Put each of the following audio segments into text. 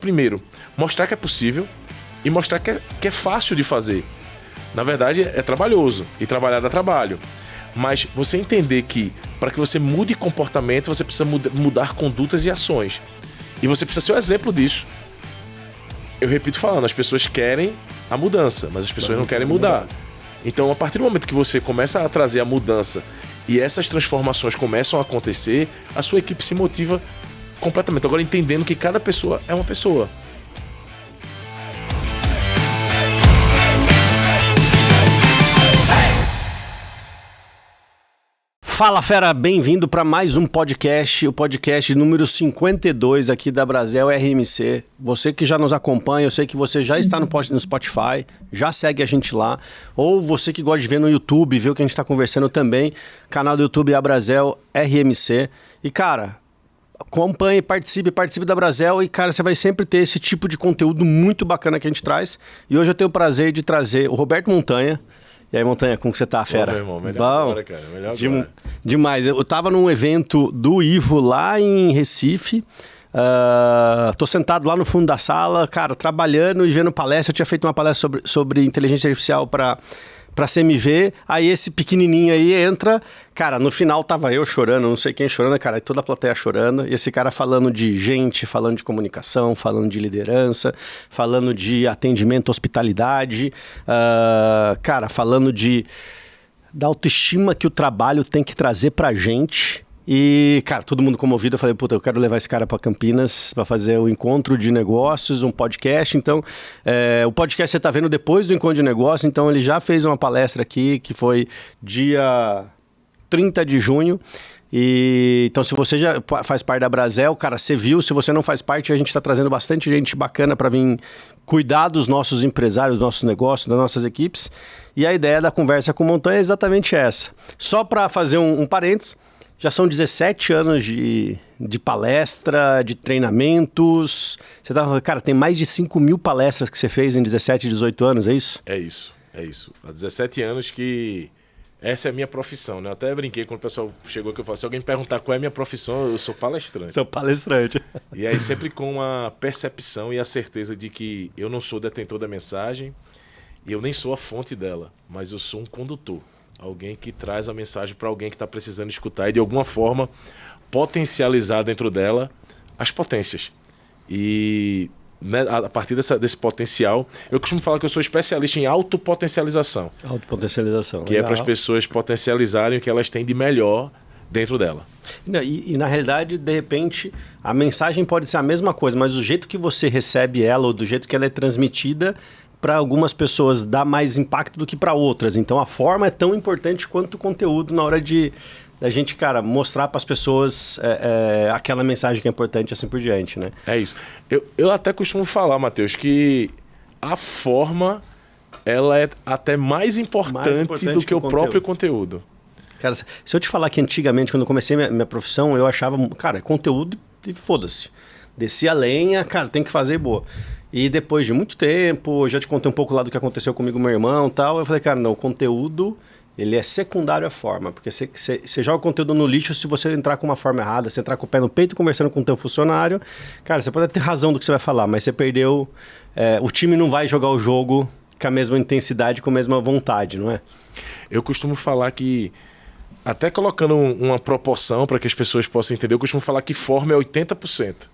Primeiro, mostrar que é possível e mostrar que é fácil de fazer. Na verdade, é trabalhoso e trabalhar dá trabalho. Mas você entender que para que você mude comportamento, você precisa mudar condutas e ações. E você precisa ser o exemplo disso. Eu repito falando, as pessoas querem a mudança, mas as pessoas não querem mudar. Então, a partir do momento que você começa a trazer a mudança e essas transformações começam a acontecer, a sua equipe se motiva completamente. Agora, entendendo que cada pessoa é uma pessoa. Fala, fera, bem-vindo para mais um podcast, o podcast número 52 aqui da Brasel RMC. Você que já nos acompanha, eu sei que você já está no Spotify, já segue a gente lá, ou você que gosta de ver no YouTube, ver o que a gente está conversando também, canal do YouTube é a Brasel RMC. E, cara, acompanhe, participe da Brasel e, cara, você vai sempre ter esse tipo de conteúdo muito bacana que a gente traz. E hoje eu tenho o prazer de trazer o Roberto Montanha. E aí, Montanha, como que você tá, fera? Bom, meu irmão, melhor agora, cara. Melhor agora. Demais. Eu tava num evento do Ivo lá em Recife. Tô sentado lá no fundo da sala, cara, trabalhando e vendo palestra. Eu tinha feito uma palestra sobre inteligência artificial para CMV. Aí esse pequenininho aí entra. Cara, no final tava eu chorando, não sei quem chorando, cara, e toda a plateia chorando. E esse cara falando de gente, falando de comunicação, falando de liderança, falando de atendimento, hospitalidade. Cara, falando da autoestima que o trabalho tem que trazer pra gente. E, cara, todo mundo comovido, eu falei, puta, eu quero levar esse cara para Campinas para fazer o encontro de negócios, um podcast. Então, o podcast você tá vendo depois do encontro de negócios, então ele já fez uma palestra aqui, que foi dia 30 de junho. E então, se você já faz parte da Brasel, cara, você viu. Se você não faz parte, a gente está trazendo bastante gente bacana para vir cuidar dos nossos empresários, dos nossos negócios, das nossas equipes. E a ideia da conversa com o Montanha é exatamente essa. Só para fazer um parênteses, já são 17 anos de palestra, de treinamentos. Você tá, cara, tem mais de 5 mil palestras que você fez em 17, 18 anos, é isso? É isso. Há 17 anos que essa é a minha profissão, né? Eu até brinquei quando o pessoal chegou aqui, eu falei, se alguém me perguntar qual é a minha profissão, eu sou palestrante. Sou palestrante. E aí sempre com a percepção e a certeza de que eu não sou detentor da mensagem e eu nem sou a fonte dela, mas eu sou um condutor. Alguém que traz a mensagem para alguém que está precisando escutar e de alguma forma potencializar dentro dela as potências. E, né, a partir desse potencial, eu costumo falar que eu sou especialista em autopotencialização. Autopotencialização. Que legal. É para as pessoas potencializarem o que elas têm de melhor dentro dela. E na realidade, de repente, a mensagem pode ser a mesma coisa, mas o jeito que você recebe ela ou do jeito que ela é transmitida, para algumas pessoas dá mais impacto do que para outras. Então a forma é tão importante quanto o conteúdo na hora da gente, cara, mostrar para as pessoas aquela mensagem que é importante e assim por diante, né? É isso. Eu até costumo falar, Matheus, que a forma ela é até mais importante do que o próprio conteúdo. Cara, se eu te falar que antigamente, quando eu comecei minha profissão, eu achava, cara, conteúdo e foda-se. Descia a lenha, cara, tem que fazer boa. E depois de muito tempo, eu já te contei um pouco lá do que aconteceu comigo com meu irmão e tal, eu falei, cara, não, o conteúdo, ele é secundário à forma, porque você joga o conteúdo no lixo se você entrar com uma forma errada, você entrar com o pé no peito conversando com o teu funcionário, cara, você pode ter razão do que você vai falar, mas você perdeu, o time não vai jogar o jogo com a mesma intensidade, com a mesma vontade, não é? Eu costumo falar que, até colocando uma proporção para que as pessoas possam entender, eu costumo falar que forma é 80%.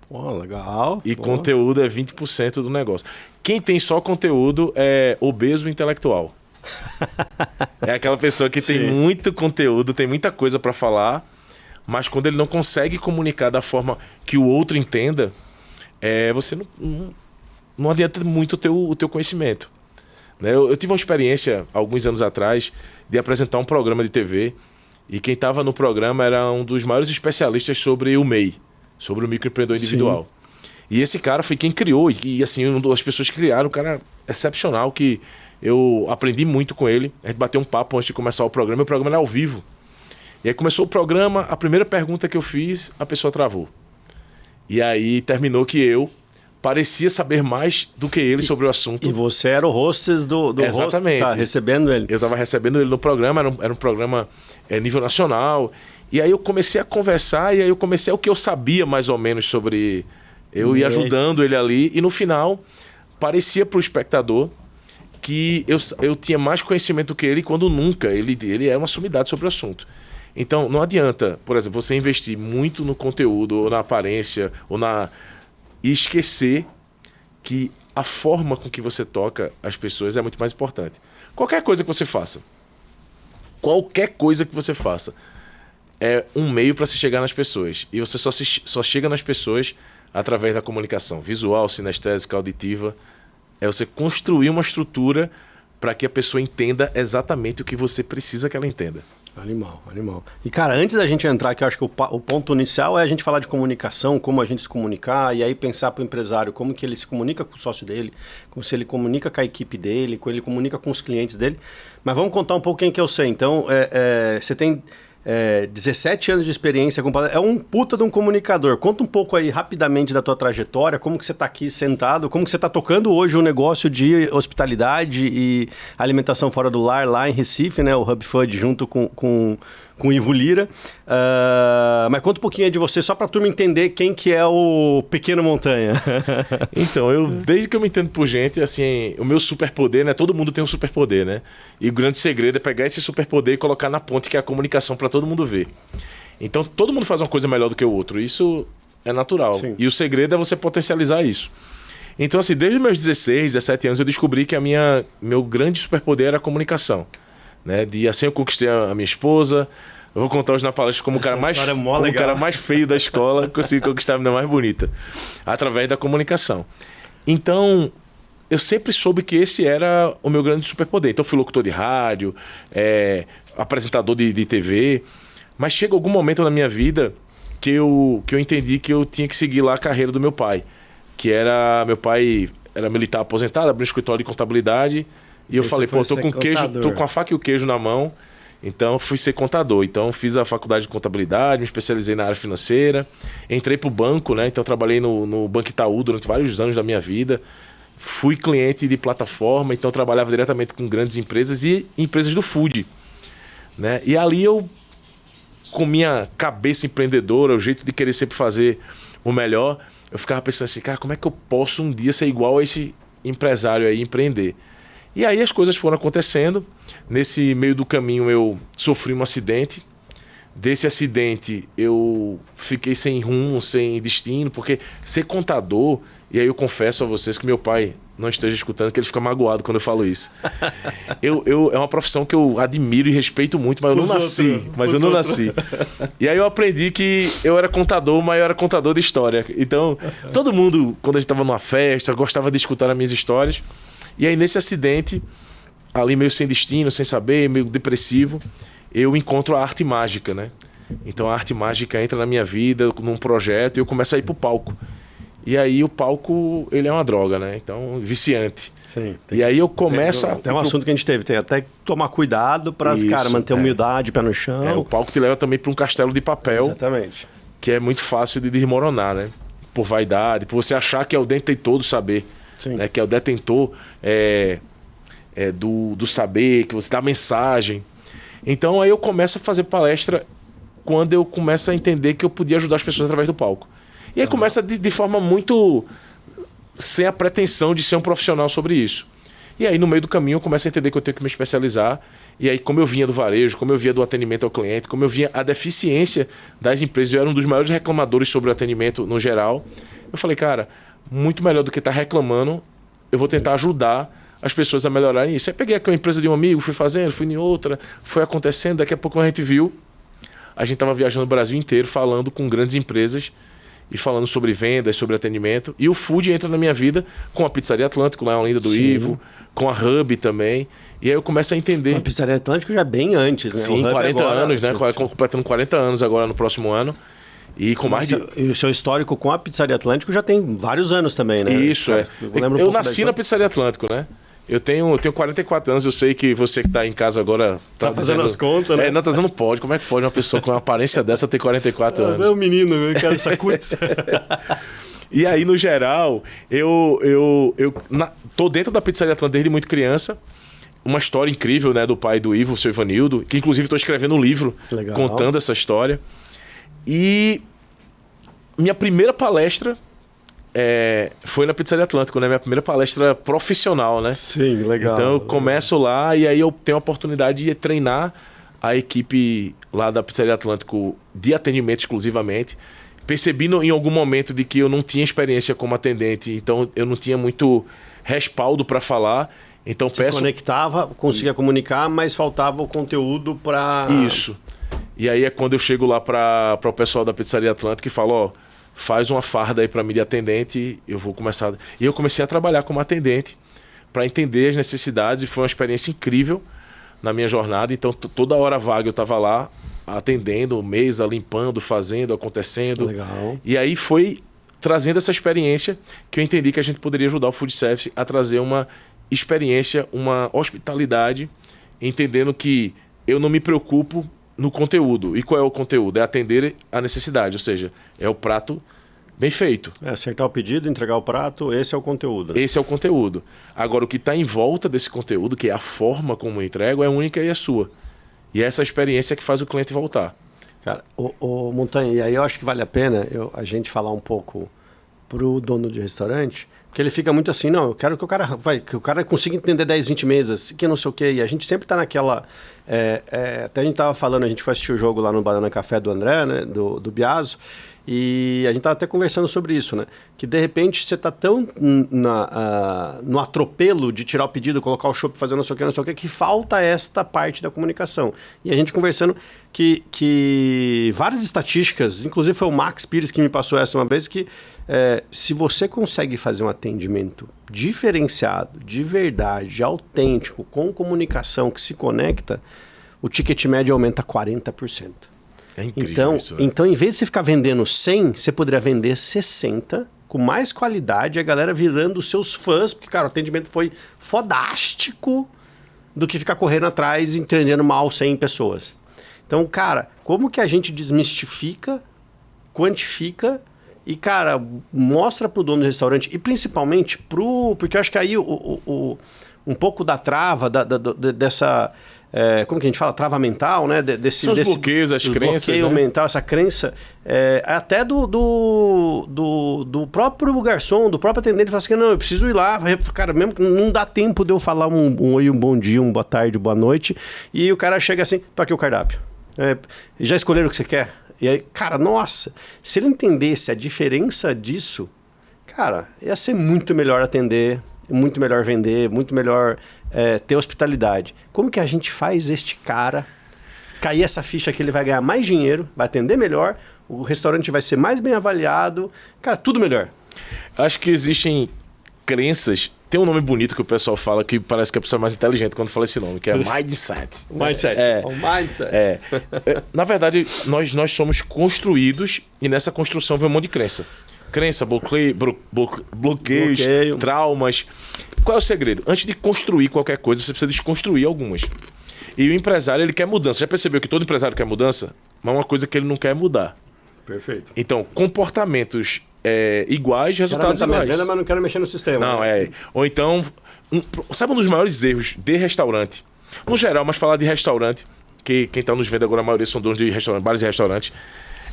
Pô, legal. E conteúdo é 20% do negócio. Quem tem só conteúdo é obeso intelectual. É aquela pessoa que tem muito conteúdo, tem muita coisa para falar, mas quando ele não consegue comunicar da forma que o outro entenda, você não adianta muito o teu conhecimento. Né? Eu tive uma experiência, alguns anos atrás, de apresentar um programa de TV, e quem estava no programa era um dos maiores especialistas sobre o MEI. Sobre o microempreendedor individual. Sim. E esse cara foi quem criou, e assim, as pessoas criaram, um cara excepcional, que eu aprendi muito com ele. A gente bateu um papo antes de começar o programa era ao vivo. E aí começou o programa, a primeira pergunta que eu fiz, a pessoa travou. E aí terminou que eu parecia saber mais do que ele sobre o assunto. E você era o hostess do Exatamente. Tá recebendo ele. Eu estava recebendo ele no programa, era um programa nível nacional. E aí eu comecei a conversar, e aí eu comecei o que eu sabia mais ou menos sobre Eu ia ajudando ele ali e no final parecia para o espectador que eu tinha mais conhecimento que ele quando nunca. Ele é uma sumidade sobre o assunto. Então não adianta, por exemplo, você investir muito no conteúdo ou na aparência e esquecer que a forma com que você toca as pessoas é muito mais importante. Qualquer coisa que você faça é um meio para se chegar nas pessoas. E você só chega nas pessoas através da comunicação visual, sinestésica, auditiva. É você construir uma estrutura para que a pessoa entenda exatamente o que você precisa que ela entenda. Animal. E, cara, antes da gente entrar, que eu acho que o ponto inicial é a gente falar de comunicação, como a gente se comunicar, e aí pensar para o empresário como que ele se comunica com o sócio dele, como se ele comunica com a equipe dele, como ele comunica com os clientes dele. Mas vamos contar um pouco quem que eu sei. Então, você tem 17 anos de experiência, é um puta de um comunicador. Conta um pouco aí rapidamente da tua trajetória, como que você está aqui sentado, como que você está tocando hoje um negócio de hospitalidade e alimentação fora do lar lá em Recife, né? O Hub Food junto com o Ivo Lira. Mas conta um pouquinho aí de você, só para a turma entender quem que é o Pequeno Montanha. Então, desde que eu me entendo por gente, assim, o meu superpoder, né? Todo mundo tem um superpoder, né? E o grande segredo é pegar esse superpoder e colocar na ponte, que é a comunicação, para todo mundo ver. Então, todo mundo faz uma coisa melhor do que o outro. Isso é natural. Sim. E o segredo é você potencializar isso. Então, assim, desde os meus 16, 17 anos, eu descobri que meu grande superpoder era a comunicação. Né? Assim eu conquistei a minha esposa. Eu vou contar hoje na palestra como o cara mais feio da escola consegui conquistar a menina mais bonita através da comunicação. Então eu sempre soube que esse era o meu grande superpoder. Então eu fui locutor de rádio, apresentador de TV, mas chega algum momento na minha vida que eu entendi que eu tinha que seguir lá a carreira do meu pai, meu pai era militar aposentado, abriu um escritório de contabilidade. E eu falei, tô com a faca e o queijo na mão, então fui ser contador. Então fiz a faculdade de contabilidade, me especializei na área financeira, entrei pro banco, né? Então trabalhei no Banco Itaú durante vários anos da minha vida. Fui cliente de plataforma, então trabalhava diretamente com grandes empresas e empresas do food, né? E ali eu, com minha cabeça empreendedora, o jeito de querer sempre fazer o melhor, eu ficava pensando assim, cara, como é que eu posso um dia ser igual a esse empresário aí, empreender? E aí as coisas foram acontecendo. Nesse meio do caminho eu sofri um acidente. Desse acidente eu fiquei sem rumo, sem destino, porque ser contador, e aí eu confesso a vocês que meu pai não esteja escutando, que ele fica magoado quando eu falo isso. É uma profissão que eu admiro e respeito muito, mas eu não nasci. E aí eu aprendi que eu era contador, mas eu era contador de história. Então, todo mundo, quando a gente estava numa festa, gostava de escutar as minhas histórias. E aí nesse acidente, ali meio sem destino, sem saber, meio depressivo, eu encontro a arte mágica, né? Então a arte mágica entra na minha vida num projeto e eu começo a ir pro palco. E aí o palco, ele é uma droga, né? Então, viciante. Sim, e aí eu começo a... Tem um assunto que a gente tem até que tomar cuidado para, cara, manter humildade, pé no chão. O palco te leva também para um castelo de papel. Exatamente. Que é muito fácil de desmoronar, né? Por vaidade, por você achar que é o detentor do saber. Né? Que é o detentor do saber, que você dá mensagem. Então aí eu começo a fazer palestra quando eu começo a entender que eu podia ajudar as pessoas através do palco. E aí começa de forma muito... sem a pretensão de ser um profissional sobre isso. E aí no meio do caminho eu começo a entender que eu tenho que me especializar. E aí como eu vinha do varejo, como eu vinha do atendimento ao cliente, como eu vinha a deficiência das empresas, eu era um dos maiores reclamadores sobre o atendimento no geral. Eu falei, cara, muito melhor do que estar reclamando, eu vou tentar ajudar as pessoas a melhorarem isso. Aí peguei aquela empresa de um amigo, fui fazendo, fui em outra, foi acontecendo, daqui a pouco a gente viu, a gente estava viajando o Brasil inteiro, falando com grandes empresas e falando sobre vendas, sobre atendimento. E o food entra na minha vida com a Pizzaria Atlântico, lá em Olinda do Ivo, com a Hub também. E aí eu começo a entender... A Pizzaria Atlântico já é bem antes, né? Sim, 40 anos, né? Completando 40 anos agora no próximo ano. E com mais E o seu histórico com a Pizzaria Atlântico já tem vários anos também, né? Isso, eu nasci na Pizzaria Atlântico, né? Eu tenho 44 anos, eu sei que você que está em casa agora... Tá fazendo as contas, né? Não, não pode. Como é que pode uma pessoa com uma aparência dessa ter 44 anos? É um menino, eu quero essa curta. E aí, no geral, tô dentro da Pizzaria Atlântico desde muito criança. Uma história incrível, né, do pai do Ivo, o seu Ivanildo, que inclusive estou escrevendo um livro contando essa história. E minha primeira palestra foi na Pizzaria Atlântico, né? Minha primeira palestra profissional, né? Sim, legal. Então eu começo lá e aí eu tenho a oportunidade de treinar a equipe lá da Pizzaria Atlântico de atendimento exclusivamente. Percebi em algum momento de que eu não tinha experiência como atendente, então eu não tinha muito respaldo para falar. Então Você conectava, conseguia comunicar, mas faltava o conteúdo para... Isso. E aí é quando eu chego lá para o pessoal da Pizzaria Atlântica e falo, ó, faz uma farda aí para mim de atendente, eu vou começar... E eu comecei a trabalhar como atendente para entender as necessidades e foi uma experiência incrível na minha jornada. Então toda hora vaga eu estava lá atendendo, mesa, limpando, fazendo, acontecendo. Legal. E aí foi trazendo essa experiência que eu entendi que a gente poderia ajudar o food service a trazer uma experiência, uma hospitalidade, entendendo que eu não me preocupo no conteúdo. E qual é o conteúdo? É atender a necessidade, ou seja, é o prato bem feito. Acertar o pedido, entregar o prato, esse é o conteúdo. Esse é o conteúdo. Agora, o que está em volta desse conteúdo, que é a forma como eu entrego, é única e é sua. E é essa experiência que faz o cliente voltar. Cara, o Montanha, e aí eu acho que vale a pena a gente falar um pouco pro dono de restaurante, porque ele fica muito assim, não, eu quero que o cara consiga entender 10, 20 mesas, que não sei o quê, e a gente sempre tá naquela... até a gente tava falando, a gente foi assistir o jogo lá no Banana Café do André, né, do Biaso, e a gente tava até conversando sobre isso, né, que de repente você tá tão no atropelo de tirar o pedido, colocar o chopp, fazer não sei o quê, que falta esta parte da comunicação. E a gente conversando que várias estatísticas, inclusive foi o Max Pires que me passou essa uma vez, que se você consegue fazer um atendimento diferenciado, de verdade, autêntico, com comunicação que se conecta, o ticket médio aumenta 40%. É incrível isso. Então, em vez de você ficar vendendo 100, você poderia vender 60, com mais qualidade, a galera virando os seus fãs, porque, cara, o atendimento foi fodástico, do que ficar correndo atrás e entendendo mal 100 pessoas. Então, cara, como que a gente desmistifica, quantifica e, cara, mostra pro dono do restaurante e principalmente porque eu acho que aí um pouco da trava, dessa... como que a gente fala? Trava mental, né? São os bloqueios, as crenças, bloqueio né? mental, essa crença, até do próprio garçom, do próprio atendente, fala assim, não, eu preciso ir lá, cara, mesmo que não dá tempo de eu falar um oi, um bom dia, um boa tarde, boa noite, e o cara chega assim, tô aqui o cardápio. Já escolheram o que você quer? E aí, cara, nossa, se ele entendesse a diferença disso, cara, ia ser muito melhor atender, muito melhor vender, muito melhor ter hospitalidade. Como que a gente faz este cara cair essa ficha que ele vai ganhar mais dinheiro, vai atender melhor, o restaurante vai ser mais bem avaliado, cara, tudo melhor. Acho que existem crenças, tem um nome bonito que o pessoal fala que parece que a pessoa é mais inteligente quando fala esse nome, que é mindset. Mindset. O mindset. Na verdade, nós somos construídos e nessa construção vem um monte de crença. Crença, bloqueios, traumas. Qual é o segredo? Antes de construir qualquer coisa, você precisa desconstruir algumas. E o empresário, ele quer mudança. Já percebeu que todo empresário quer mudança? Mas uma coisa que ele não quer é mudar. Perfeito. Então, comportamentos iguais, resultados iguais. Venda, mas não quero mexer no sistema. Não, Ou então, sabe um dos maiores erros de restaurante? No geral, mas falar de restaurante, que quem está nos vendo agora, a maioria são donos de restaurante, bares e restaurantes,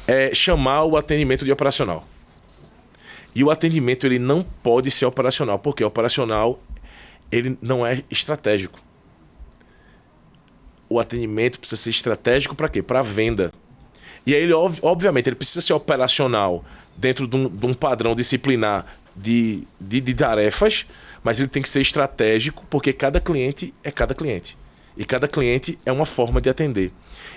é chamar o atendimento de operacional. E o atendimento, ele não pode ser operacional, porque operacional, ele não é estratégico. O atendimento precisa ser estratégico para quê? Para venda. E aí, ele, obviamente, ele precisa ser operacional dentro de um padrão disciplinar de tarefas, mas ele tem que ser estratégico, porque cada cliente é cada cliente. E cada cliente é uma forma de atender.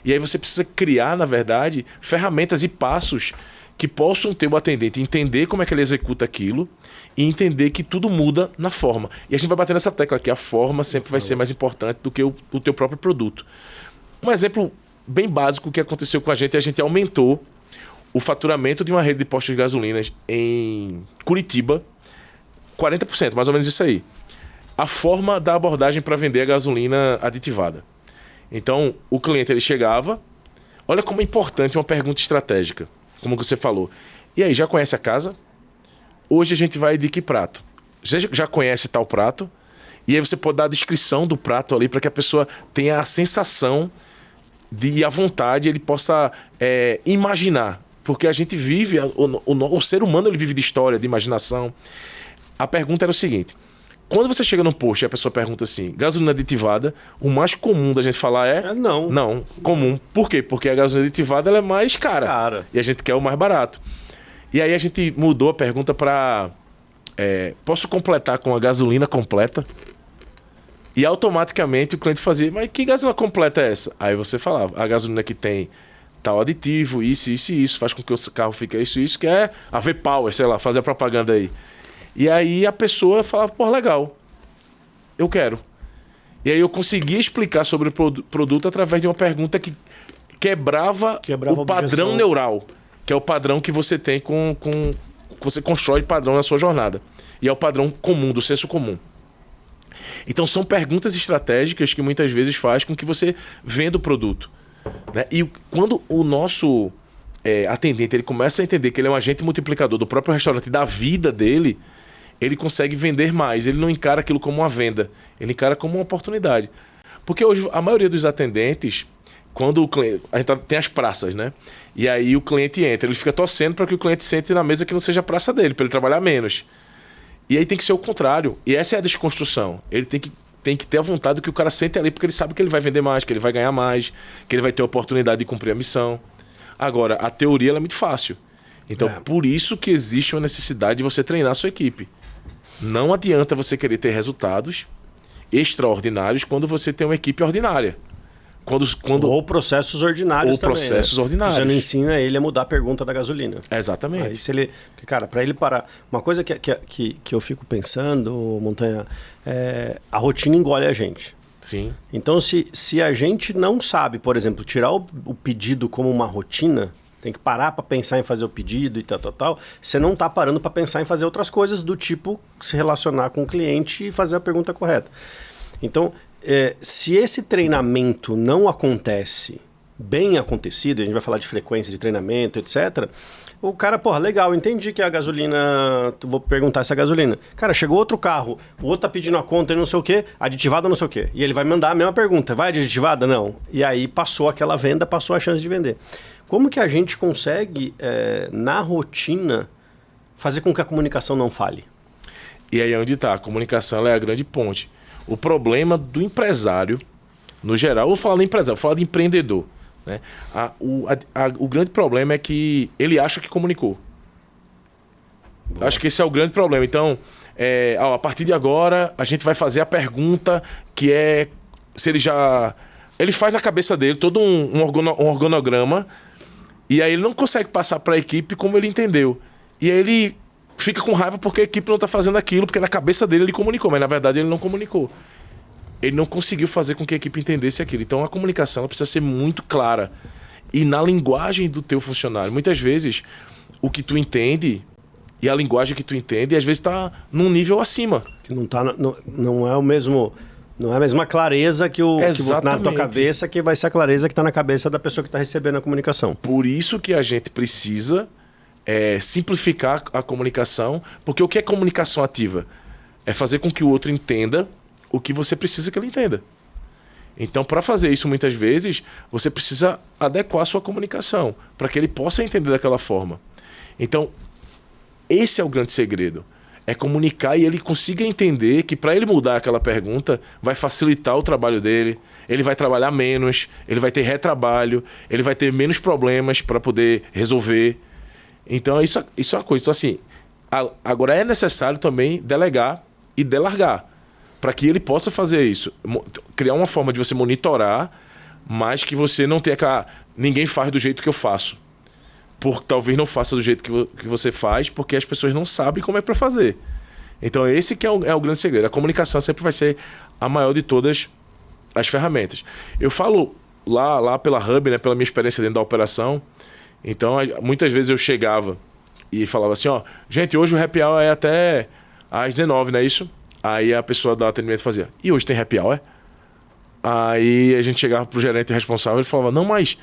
E aí você precisa criar, na verdade, ferramentas e passos que possam ter o atendente entender como é que ele executa aquilo e entender que tudo muda na forma. E a gente vai bater nessa tecla que a forma sempre vai ser mais importante do que o teu próprio produto. Um exemplo bem básico que aconteceu com a gente aumentou o faturamento de uma rede de postos de gasolina em Curitiba, 40%, mais ou menos isso aí. A forma da abordagem para vender a gasolina aditivada. Então, o cliente ele chegava, olha como é importante uma pergunta estratégica, como você falou. E aí, já conhece a casa? Hoje a gente vai de que prato? Você já conhece tal prato? E aí você pode dar a descrição do prato ali para que a pessoa tenha a sensação de a vontade, ele possa imaginar Porque a gente vive, o ser humano ele vive de história, de imaginação. A pergunta era o seguinte: quando você chega num posto e a pessoa pergunta assim, gasolina aditivada, o mais comum da gente falar é não. Não, comum. Por quê? Porque a gasolina aditivada ela é mais cara. E a gente quer o mais barato. E aí a gente mudou a pergunta para posso completar com a gasolina completa? E automaticamente o cliente fazia, mas que gasolina completa é essa? Aí você falava, a gasolina que tem tal aditivo, isso, faz com que o carro fique isso, que é a V-Power, sei lá, fazer a propaganda aí. E aí a pessoa falava, pô, legal, eu quero. E aí eu conseguia explicar sobre o produto através de uma pergunta que quebrava o padrão neural, que é o padrão que você tem você constrói padrão na sua jornada. E é o padrão comum, do senso comum. Então são perguntas estratégicas que muitas vezes faz com que você venda o produto, né? E quando o nosso atendente ele começa a entender que ele é um agente multiplicador do próprio restaurante, da vida dele, ele consegue vender mais. Ele não encara aquilo como uma venda, ele encara como uma oportunidade. Porque hoje a maioria dos atendentes, quando o cliente, a gente tem as praças, né? E aí o cliente entra, ele fica torcendo para que o cliente sente na mesa que não seja a praça dele, para ele trabalhar menos. E aí tem que ser o contrário. E essa é a desconstrução. Ele tem que ter a vontade que o cara sente ali, porque ele sabe que ele vai vender mais, que ele vai ganhar mais, que ele vai ter a oportunidade de cumprir a missão. Agora, a teoria ela é muito fácil. Então, por isso que existe uma necessidade de você treinar a sua equipe. Não adianta você querer ter resultados extraordinários quando você tem uma equipe ordinária. Ou processos ordinários também. Processos ordinários. Você não ensina ele a mudar a pergunta da gasolina. Exatamente. Aí se ele, cara, para ele parar... Uma coisa que eu fico pensando, Montanha, a rotina engole a gente. Sim. Então, se a gente não sabe, por exemplo, tirar o pedido como uma rotina, tem que parar para pensar em fazer o pedido e tal, você não está parando para pensar em fazer outras coisas do tipo se relacionar com o cliente e fazer a pergunta correta. Então... se esse treinamento não acontece bem acontecido, a gente vai falar de frequência de treinamento, etc., o cara, porra, legal, entendi que a gasolina, vou perguntar essa gasolina. Cara, chegou outro carro, o outro tá pedindo a conta e não sei o quê, aditivada não sei o quê. E ele vai mandar a mesma pergunta, vai de aditivada? Não. E aí passou aquela venda, passou a chance de vender. Como que a gente consegue, na rotina, fazer com que a comunicação não falhe? E aí é onde está, a comunicação ela é a grande ponte. O problema do empresário, no geral, eu vou falar do empresário, vou falar de empreendedor, né? O grande problema é que ele acha que comunicou. Boa. Acho que esse é o grande problema. Então, a partir de agora, a gente vai fazer a pergunta que é se ele já... Ele faz na cabeça dele todo um organograma e aí ele não consegue passar para a equipe como ele entendeu. E aí ele... fica com raiva porque a equipe não está fazendo aquilo, porque na cabeça dele ele comunicou, mas na verdade ele não comunicou. Ele não conseguiu fazer com que a equipe entendesse aquilo. Então a comunicação ela precisa ser muito clara. E na linguagem do teu funcionário. Muitas vezes o que tu entende e a linguagem que tu entende, às vezes está num nível acima. Que não é o mesmo... Não é a mesma clareza que na tua cabeça que vai ser a clareza que está na cabeça da pessoa que está recebendo a comunicação. Por isso que a gente precisa... simplificar a comunicação, porque o que é comunicação ativa? É fazer com que o outro entenda o que você precisa que ele entenda. Então, para fazer isso, muitas vezes, você precisa adequar a sua comunicação, para que ele possa entender daquela forma. Então, esse é o grande segredo. É comunicar e ele consiga entender que para ele mudar aquela pergunta, vai facilitar o trabalho dele, ele vai trabalhar menos, ele vai ter retrabalho, ele vai ter menos problemas para poder resolver. Então, isso é uma coisa. Então, assim, agora é necessário também delegar e delargar, para que ele possa fazer isso. Criar uma forma de você monitorar, mas que você não tenha aquela... Ninguém faz do jeito que eu faço. Talvez não faça do jeito que você faz, porque as pessoas não sabem como é para fazer. Então, esse que é o grande segredo. A comunicação sempre vai ser a maior de todas as ferramentas. Eu falo lá pela Hub, né, pela minha experiência dentro da operação. Então, muitas vezes eu chegava e falava assim, ó, gente, hoje o happy hour é até às 19, não é isso? Aí a pessoa do atendimento fazia, e hoje tem happy hour? Aí a gente chegava pro gerente responsável e falava, não, mas...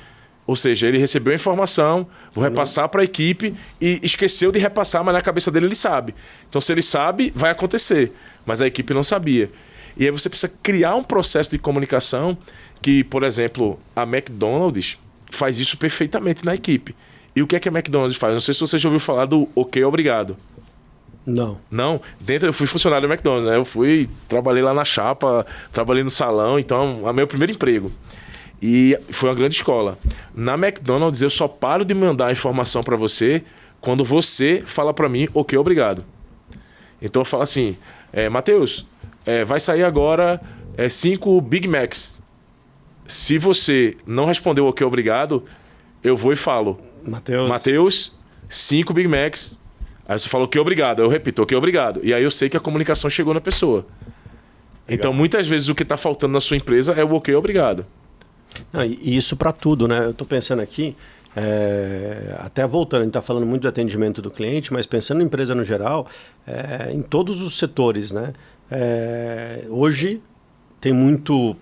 Ou seja, ele recebeu a informação, vou repassar para a equipe e esqueceu de repassar, mas na cabeça dele ele sabe. Então, se ele sabe, vai acontecer. Mas a equipe não sabia. E aí você precisa criar um processo de comunicação que, por exemplo, a McDonald's faz isso perfeitamente na equipe. E o que é que a McDonald's faz? Não sei se você já ouviu falar do OK, obrigado. Não. Não, eu fui funcionário do McDonald's, né? Trabalhei lá na chapa, trabalhei no salão, então é meu primeiro emprego. E foi uma grande escola. Na McDonald's eu só paro de mandar a informação para você quando você fala para mim, OK, obrigado. Então eu falo assim, Matheus, vai sair agora 5 Big Macs. Se você não respondeu OK, obrigado, eu vou e falo, Matheus, 5 Big Macs. Aí você fala OK, obrigado. Aí eu repito, OK, obrigado. E aí eu sei que a comunicação chegou na pessoa. Legal. Então, muitas vezes o que está faltando na sua empresa é o OK, obrigado. Não, e isso para tudo, né? Eu estou pensando aqui, até voltando, a gente está falando muito do atendimento do cliente, mas pensando em empresa no geral, em todos os setores, né? Hoje tem muito...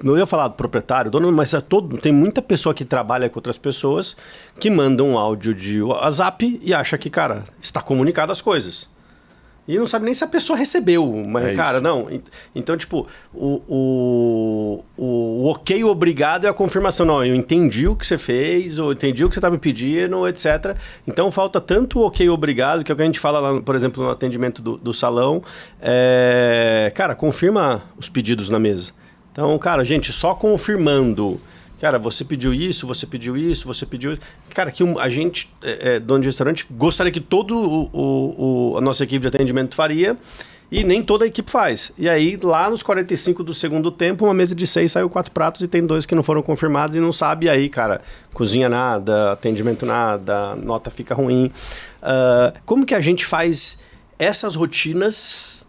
Não ia falar do proprietário, dono, mas tem muita pessoa que trabalha com outras pessoas que manda um áudio de WhatsApp e acha que, cara, está comunicado as coisas. E não sabe nem se a pessoa recebeu. Mas, cara, isso. Não. Então, tipo, o OK, obrigado é a confirmação. Não, eu entendi o que você fez, ou entendi o que você está me pedindo, etc. Então, falta tanto o OK, obrigado, que é o que a gente fala lá, por exemplo, no atendimento do salão. Cara, confirma os pedidos na mesa. Então, cara, gente, só confirmando. Cara, você pediu isso, você pediu isso, você pediu isso. Cara, que a gente, dono de restaurante, gostaria que toda a nossa equipe de atendimento faria e nem toda a equipe faz. E aí, lá nos 45 do segundo tempo, uma mesa de 6 saiu 4 pratos e tem 2 que não foram confirmados e não sabe. E aí, cara, cozinha nada, atendimento nada, nota fica ruim. Como que a gente faz essas rotinas...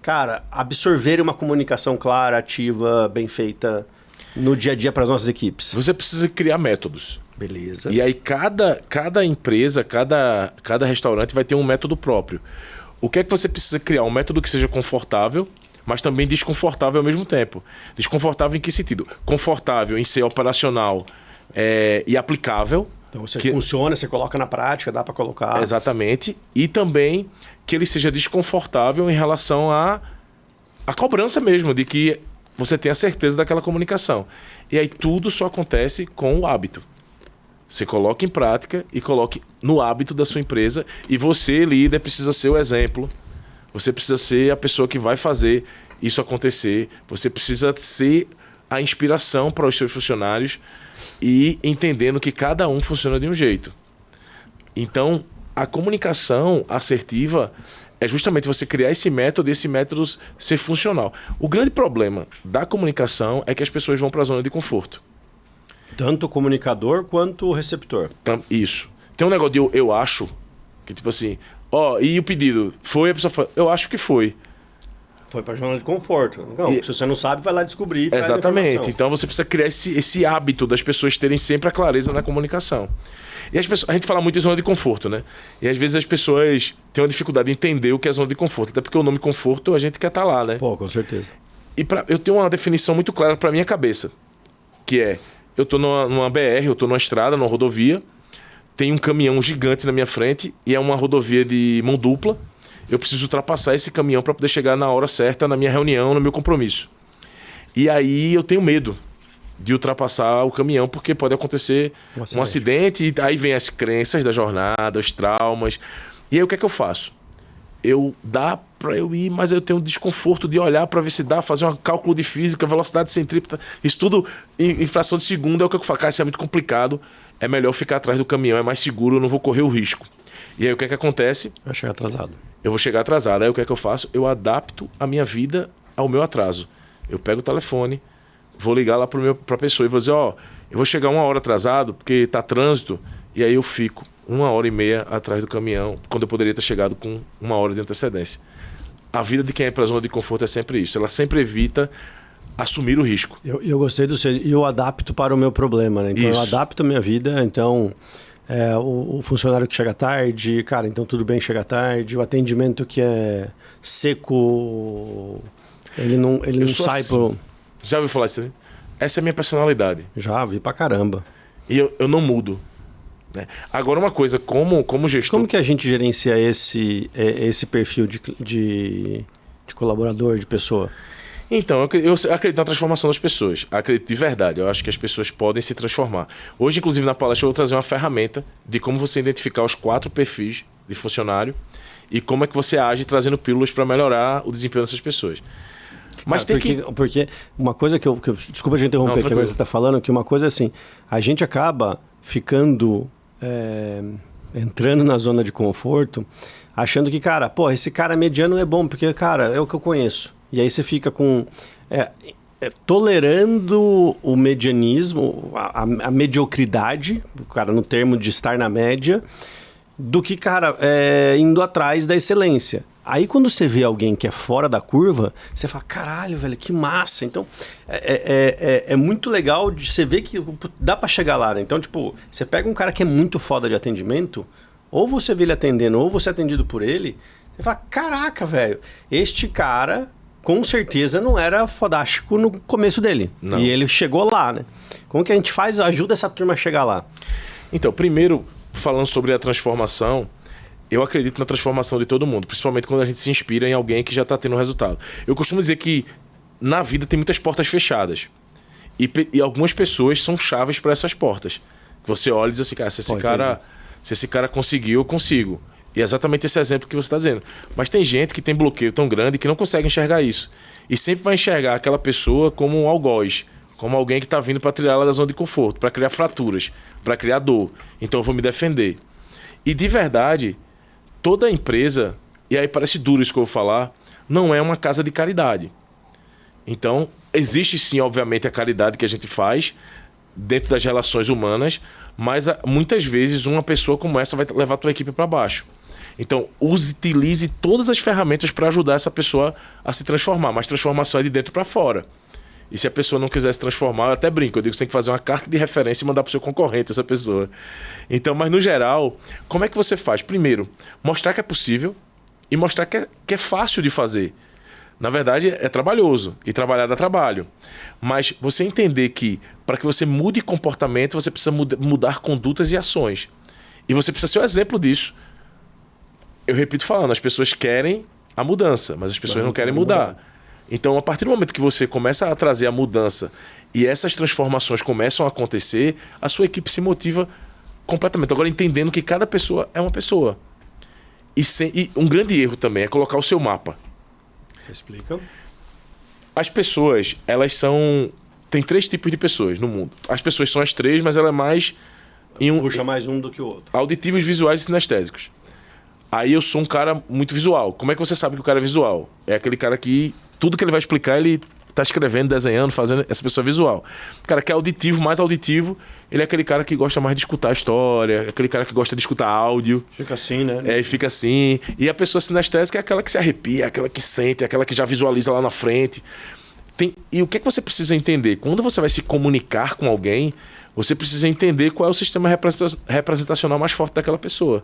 Cara, absorver uma comunicação clara, ativa, bem feita no dia a dia para as nossas equipes. Você precisa criar métodos. Beleza. E aí cada empresa, cada restaurante vai ter um método próprio. O que é que você precisa criar? Um método que seja confortável, mas também desconfortável ao mesmo tempo. Desconfortável em que sentido? Confortável em ser operacional e aplicável. Então você funciona, você coloca na prática, dá para colocar. Exatamente. E também que ele seja desconfortável em relação à cobrança mesmo, de que você tenha certeza daquela comunicação. E aí tudo só acontece com o hábito. Você coloca em prática e coloque no hábito da sua empresa e você, líder, precisa ser o exemplo. Você precisa ser a pessoa que vai fazer isso acontecer. Você precisa ser a inspiração para os seus funcionários e entendendo que cada um funciona de um jeito. Então, a comunicação assertiva é justamente você criar esse método e esse método ser funcional. O grande problema da comunicação é que as pessoas vão para a zona de conforto. Tanto o comunicador quanto o receptor. Isso. Tem um negócio de eu acho, que tipo assim, e o pedido? Foi? A pessoa fala, eu acho que foi. Foi para a zona de conforto. Não, se você não sabe, vai lá descobrir. Exatamente. Então você precisa criar esse hábito das pessoas terem sempre a clareza na comunicação. E a gente fala muito de zona de conforto, né? E às vezes as pessoas têm uma dificuldade de entender o que é zona de conforto. Até porque o nome conforto a gente quer estar lá, né? Pô, com certeza. E eu tenho uma definição muito clara para minha cabeça. Que eu tô numa BR, eu tô numa estrada, numa rodovia. Tem um caminhão gigante na minha frente e é uma rodovia de mão dupla. Eu preciso ultrapassar esse caminhão para poder chegar na hora certa, na minha reunião, no meu compromisso. E aí eu tenho medo de ultrapassar o caminhão, porque pode acontecer um acidente, e aí vem as crenças da jornada, os traumas. E aí o que é que eu faço? Dá para eu ir, mas eu tenho desconforto de olhar para ver se dá, fazer um cálculo de física, velocidade centrípeta, isso tudo em fração de segundo é o que eu falo, cara, isso é muito complicado, é melhor ficar atrás do caminhão, é mais seguro, eu não vou correr o risco. E aí o que é que acontece? Vai chegar atrasado. Eu vou chegar atrasado. Aí o que é que eu faço? Eu adapto a minha vida ao meu atraso. Eu pego o telefone, vou ligar lá para a pessoa e vou dizer, eu vou chegar 1 hora atrasado porque tá trânsito. E aí eu fico 1h30 atrás do caminhão, quando eu poderia ter chegado com 1 hora de antecedência. A vida de quem é para a zona de conforto é sempre isso. Ela sempre evita assumir o risco. Eu gostei do seu... E eu adapto para o meu problema, né? Então eu adapto a minha vida, então... o funcionário que chega tarde, cara, então tudo bem chegar tarde. O atendimento que é seco, ele não sai assim. pro... Já ouviu falar isso, né? Essa é a minha personalidade. Já vi pra caramba. E eu não mudo, né? Agora uma coisa, como gestor... Como que a gente gerencia esse perfil de colaborador, de pessoa? Então, eu acredito na transformação das pessoas. Acredito de verdade. Eu acho que as pessoas podem se transformar. Hoje, inclusive, na palestra, eu vou trazer uma ferramenta de como você identificar os 4 perfis de funcionário e como é que você age trazendo pílulas para melhorar o desempenho dessas pessoas. Mas Cara, tem porque uma coisa que eu desculpa te interromper, que agora você está falando, que uma coisa é assim, a gente acaba ficando, entrando na zona de conforto, achando que, cara, pô, esse cara mediano é bom, porque, cara, é o que eu conheço. E aí você fica com... tolerando o medianismo, a mediocridade, cara, no termo de estar na média, do que, cara, indo atrás da excelência. Aí quando você vê alguém que é fora da curva, você fala, caralho, velho, que massa. Então, é muito legal de você ver que dá pra chegar lá, né? Então, tipo, você pega um cara que é muito foda de atendimento, ou você vê ele atendendo, ou você é atendido por ele, você fala, caraca, velho, este cara... com certeza não era fodástico no começo dele. Não. E ele chegou lá, né? Como que a gente ajuda essa turma a chegar lá? Então, primeiro, falando sobre a transformação, eu acredito na transformação de todo mundo, principalmente quando a gente se inspira em alguém que já está tendo resultado. Eu costumo dizer que na vida tem muitas portas fechadas. E algumas pessoas são chaves para essas portas. Você olha e diz assim, cara, se esse cara conseguiu, eu consigo. E é exatamente esse exemplo que você está dizendo. Mas tem gente que tem bloqueio tão grande que não consegue enxergar isso. E sempre vai enxergar aquela pessoa como um algoz, como alguém que está vindo para tirar ela da zona de conforto, para criar fraturas, para criar dor. Então eu vou me defender. E de verdade, toda empresa, e aí parece duro isso que eu vou falar, não é uma casa de caridade. Então, existe sim, obviamente, a caridade que a gente faz dentro das relações humanas, mas muitas vezes uma pessoa como essa vai levar a tua equipe para baixo. Então, utilize todas as ferramentas para ajudar essa pessoa a se transformar. Mas transformação é de dentro para fora. E se a pessoa não quiser se transformar, eu até brinco. Eu digo que você tem que fazer uma carta de referência e mandar para o seu concorrente essa pessoa. Então, mas no geral, como é que você faz? Primeiro, mostrar que é possível e mostrar que é fácil de fazer. Na verdade, é trabalhoso. E trabalhar dá trabalho. Mas você entender que para que você mude comportamento, você precisa mudar condutas e ações. E você precisa ser o exemplo disso. Eu repito falando, as pessoas querem a mudança, mas as pessoas não querem mudar. Então, a partir do momento que você começa a trazer a mudança e essas transformações começam a acontecer, a sua equipe se motiva completamente. Agora, entendendo que cada pessoa é uma pessoa. E um grande erro também é colocar o seu mapa. Explica. As pessoas, elas são... Tem 3 tipos de pessoas no mundo. As pessoas são as 3, mas ela é mais... Puxa mais um do que o outro. Auditivos, visuais e sinestésicos. Aí eu sou um cara muito visual. Como é que você sabe que o cara é visual? É aquele cara que... Tudo que ele vai explicar, ele tá escrevendo, desenhando, fazendo... Essa pessoa é visual. O cara que é auditivo, mais auditivo, ele é aquele cara que gosta mais de escutar a história, aquele cara que gosta de escutar áudio. Fica assim, né? E fica assim. E a pessoa sinestésica é aquela que se arrepia, aquela que sente, aquela que já visualiza lá na frente. E o que é que você precisa entender? Quando você vai se comunicar com alguém, você precisa entender qual é o sistema representacional mais forte daquela pessoa.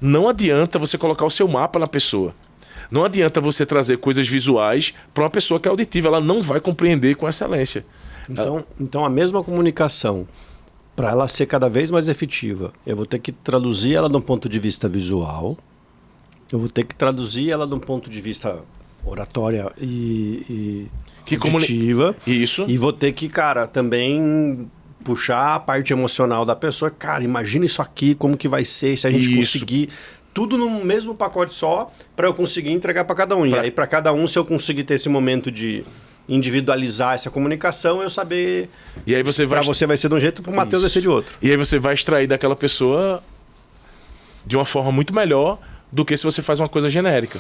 Não adianta você colocar o seu mapa na pessoa. Não adianta você trazer coisas visuais para uma pessoa que é auditiva. Ela não vai compreender com excelência. Então a mesma comunicação, para ela ser cada vez mais efetiva, eu vou ter que traduzir ela de um ponto de vista visual, eu vou ter que traduzir ela de um ponto de vista oratória e auditiva. Isso. E vou ter que, cara, também... puxar a parte emocional da pessoa. Cara, imagina isso aqui, como que vai ser se a gente conseguir tudo no mesmo pacote só para eu conseguir entregar para cada um. E aí para cada um, se eu conseguir ter esse momento de individualizar essa comunicação, eu saber... E aí você vai... Para você vai ser de um jeito, para o Matheus vai ser de outro. E aí você vai extrair daquela pessoa de uma forma muito melhor do que se você faz uma coisa genérica.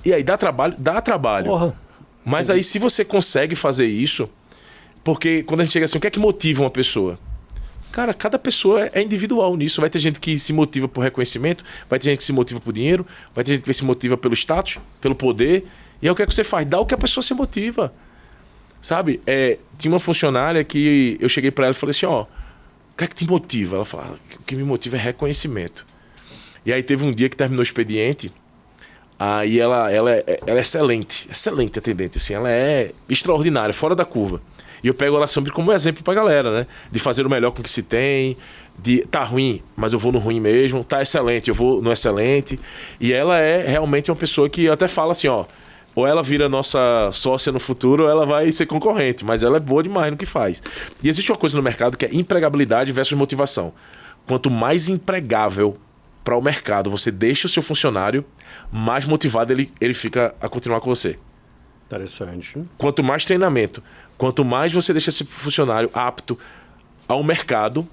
E aí dá trabalho? Dá trabalho. Porra. Mas aí se você consegue fazer isso... Porque quando a gente chega assim, o que é que motiva uma pessoa? Cara, cada pessoa é individual nisso. Vai ter gente que se motiva por reconhecimento, vai ter gente que se motiva por dinheiro, vai ter gente que se motiva pelo status, pelo poder. E aí o que é que você faz? Dá o que a pessoa se motiva. Sabe? Tinha uma funcionária que eu cheguei para ela e falei assim, ó, o que é que te motiva? Ela falou, o que me motiva é reconhecimento. E aí teve um dia que terminou o expediente, aí ela é excelente atendente, assim, ela é extraordinária, fora da curva. E eu pego ela sempre como exemplo pra galera, né? De fazer o melhor com o que se tem, de tá ruim, mas eu vou no ruim mesmo, tá excelente, eu vou no excelente. E ela é realmente uma pessoa que até fala assim, ó, ou ela vira nossa sócia no futuro, ou ela vai ser concorrente, mas ela é boa demais no que faz. E existe uma coisa no mercado que é empregabilidade versus motivação. Quanto mais empregável para o mercado você deixa o seu funcionário, mais motivado ele fica a continuar com você. Interessante. Quanto mais treinamento, quanto mais você deixa esse funcionário apto ao mercado,